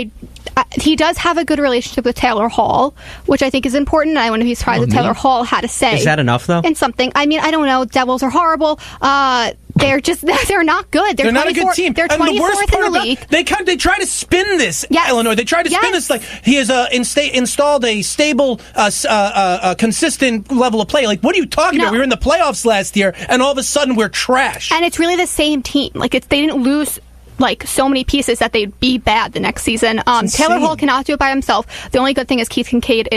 S14: He does have a good relationship with Taylor Hall, which I think is important. I wouldn't be surprised if Taylor Hall had a say.
S2: Is that enough, though?
S14: In something. I mean, I don't know. Devils are horrible. They're not good.
S3: They're not a good team.
S14: They're 24th
S3: and the worst part
S14: in the league.
S3: They try to spin this,
S14: Yes.
S3: Eleanor. They try to spin this like he has installed a stable, consistent level of play. Like, what are you talking about? We were in the playoffs last year, and all of a sudden we're trash.
S14: And it's really the same team. They didn't lose so many pieces that they'd be bad the next season. Taylor Hall cannot do it by himself. The only good thing is Keith Kincaid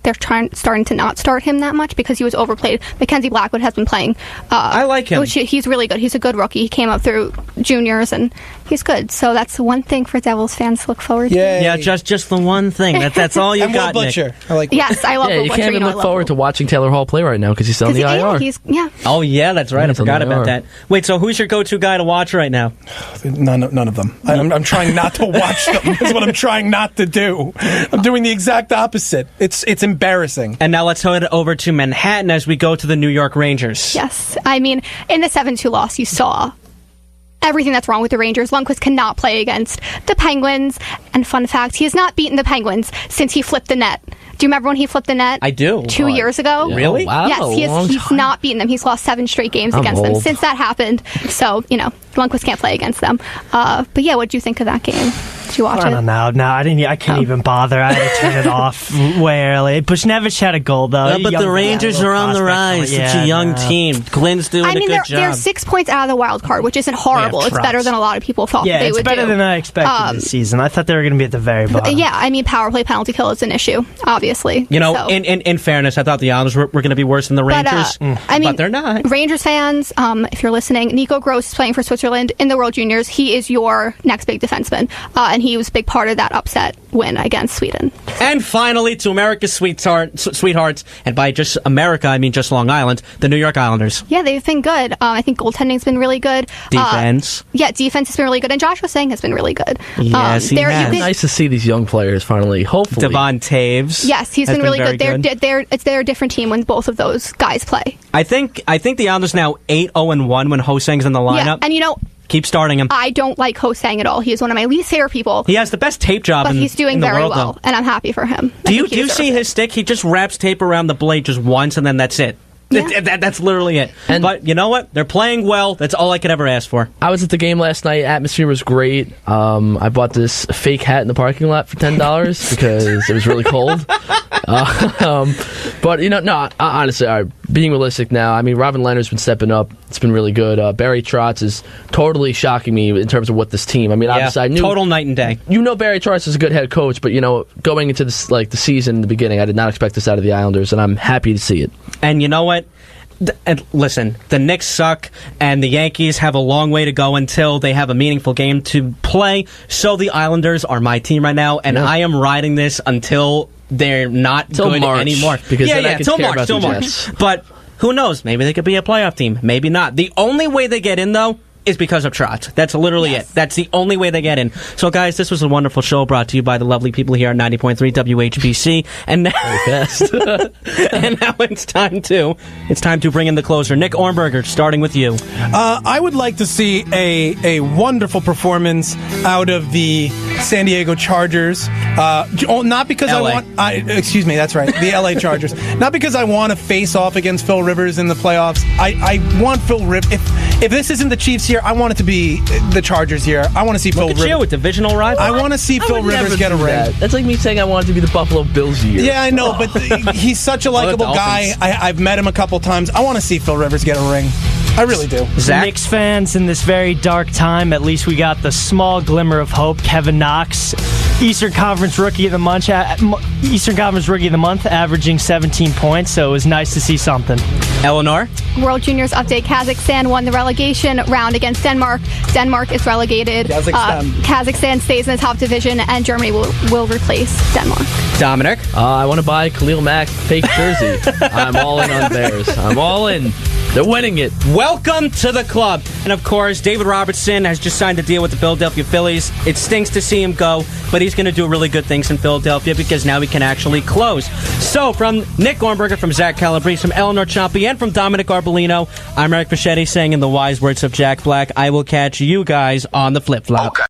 S14: they're starting to not start him that much because he was overplayed. Mackenzie Blackwood has been playing.
S2: I like him.
S14: He's really good. He's a good rookie. He came up through juniors and he's good. So that's one thing for Devils fans to look forward to.
S2: Yeah, just the one thing. That's all you
S3: and
S2: got,
S3: Will Butcher.
S2: Nick.
S3: I like.
S14: Yes, I love Will
S4: you
S14: Butcher.
S4: can't even look forward to watching Taylor Hall play right now because he's still on the IR.
S2: Oh yeah, that's right. I forgot about that. Wait, so who's your go-to guy to watch right now?
S3: None of them. I'm trying not to watch them. That's what I'm trying not to do. I'm doing the exact opposite. It's embarrassing.
S2: And now let's head over to Manhattan as we go to the New York Rangers.
S14: Yes. I mean, in the 7-2 loss, you saw everything that's wrong with the Rangers. Lundqvist cannot play against the Penguins. And fun fact, he has not beaten the Penguins since he flipped the net. Do you remember when he flipped the net?
S2: I do.
S14: 2 years ago?
S2: Yeah. Really?
S4: Wow,
S14: yes, he's not beaten them. He's lost 7 straight games against them since that happened. So, Lundqvist can't play against them. But yeah, what did you think of that game? Did you watch it?
S5: I don't know. No, I didn't. I couldn't even bother. I had to turn it off way early. Buchnevich had a goal though.
S2: But the Rangers are on the rise. It's a young team. Glenn's doing a good job.
S14: They're 6 points out of the wild card, which isn't horrible. It's better than a lot of people thought they would do.
S5: Yeah, it's better than I expected this season. I thought they were going to be at the very bottom.
S14: Yeah, I mean, power play penalty kill is an issue, obviously.
S2: In fairness, I thought the Islanders were going to be worse than the Rangers, but they're not.
S14: Rangers fans, if you're listening, Nico Gross is playing for Switzerland in the World Juniors. He is your next big defenseman, and he was a big part of that upset win against Sweden.
S2: And finally, to America's sweethearts, and by just America, I mean just Long Island, the New York Islanders.
S14: Yeah, they've been good. I think goaltending's been really good.
S2: Defense.
S14: Defense has been really good, and Joshua Sang has been really good.
S2: Yes, he has.
S4: It's nice to see these young players finally, hopefully.
S2: Devon Taves.
S14: Yes, he's been really good. They're a different team when both of those guys play.
S2: I think the Islanders now 8-0-1 when Ho-Sang's in the lineup.
S14: Yeah, and
S2: keep starting him.
S14: I don't like Ho-Sang at all. He is one of my least favorite people.
S2: He has the best tape job
S14: but he's doing very
S2: world,
S14: well,
S2: though.
S14: and I'm happy for him.
S2: Do you see his stick? He just wraps tape around the blade just once, and then that's it. Yeah. That's literally it. But you know what? They're playing well. That's all I could ever ask for.
S4: I was at the game last night. Atmosphere was great. I bought this fake hat in the parking lot for $10 because it was really cold. But honestly, all right, being realistic now, I mean, Robin Leonard's been stepping up. It's been really good. Barry Trotz is totally shocking me in terms of what this team. I mean, obviously, I knew
S2: total night and day.
S4: Barry Trotz is a good head coach, but going into this the season in the beginning, I did not expect this out of the Islanders, and I'm happy to see it.
S2: And you know what? Listen, the Knicks suck, and the Yankees have a long way to go until they have a meaningful game to play. So the Islanders are my team right now, and I am riding this until they're not good
S4: March,
S2: anymore.
S4: Because
S2: till March. But who knows? Maybe they could be a playoff team. Maybe not. The only way they get in, though, is because of Trotz. That's literally it. That's the only way they get in. So, guys, this was a wonderful show brought to you by the lovely people here at 90.3 WHPC. And now, and now it's time to bring in the closer. Nick Ohrnberger, starting with you.
S3: I would like to see a wonderful performance out of the San Diego Chargers. Not because
S2: LA.
S3: Excuse me, that's right. The LA Chargers. Not because I want to face off against Phil Rivers in the playoffs. I want Phil Rivers. If this isn't the Chiefs here, year, I want it to be the Chargers year. I want to see Phil
S2: Look at
S3: Rivers.
S2: you, a divisional rival.
S3: I want to see Phil Rivers get a ring.
S4: That's like me saying I want it to be the Buffalo Bills year.
S3: Yeah, I know, but he's such a likable guy. I've met him a couple times. I want to see Phil Rivers get a ring. I really do.
S5: Zach? Knicks fans, in this very dark time, at least we got the small glimmer of hope. Kevin Knox, Eastern Conference Rookie of the Month, averaging 17 points, so it was nice to see something.
S2: Eleanor?
S14: World Juniors update. Kazakhstan won the relegation round against Denmark. Denmark is relegated. Kazakhstan stays in the top division, and Germany will replace Denmark.
S2: Dominic?
S4: I want to buy Khalil Mack fake jersey. I'm all in on Bears. I'm all in. They're winning it.
S2: Welcome to the club. And of course, David Robertson has just signed a deal with the Philadelphia Phillies. It stinks to see him go, but he's going to do really good things in Philadelphia because now he can actually close. So from Nick Ohrnberger, from Zach Calabrese, from Eleanor Ciampi, and from Dominick Arbolino, I'm Eric Fischetti saying in the wise words of Jack Black, I will catch you guys on the flip-flop. Okay.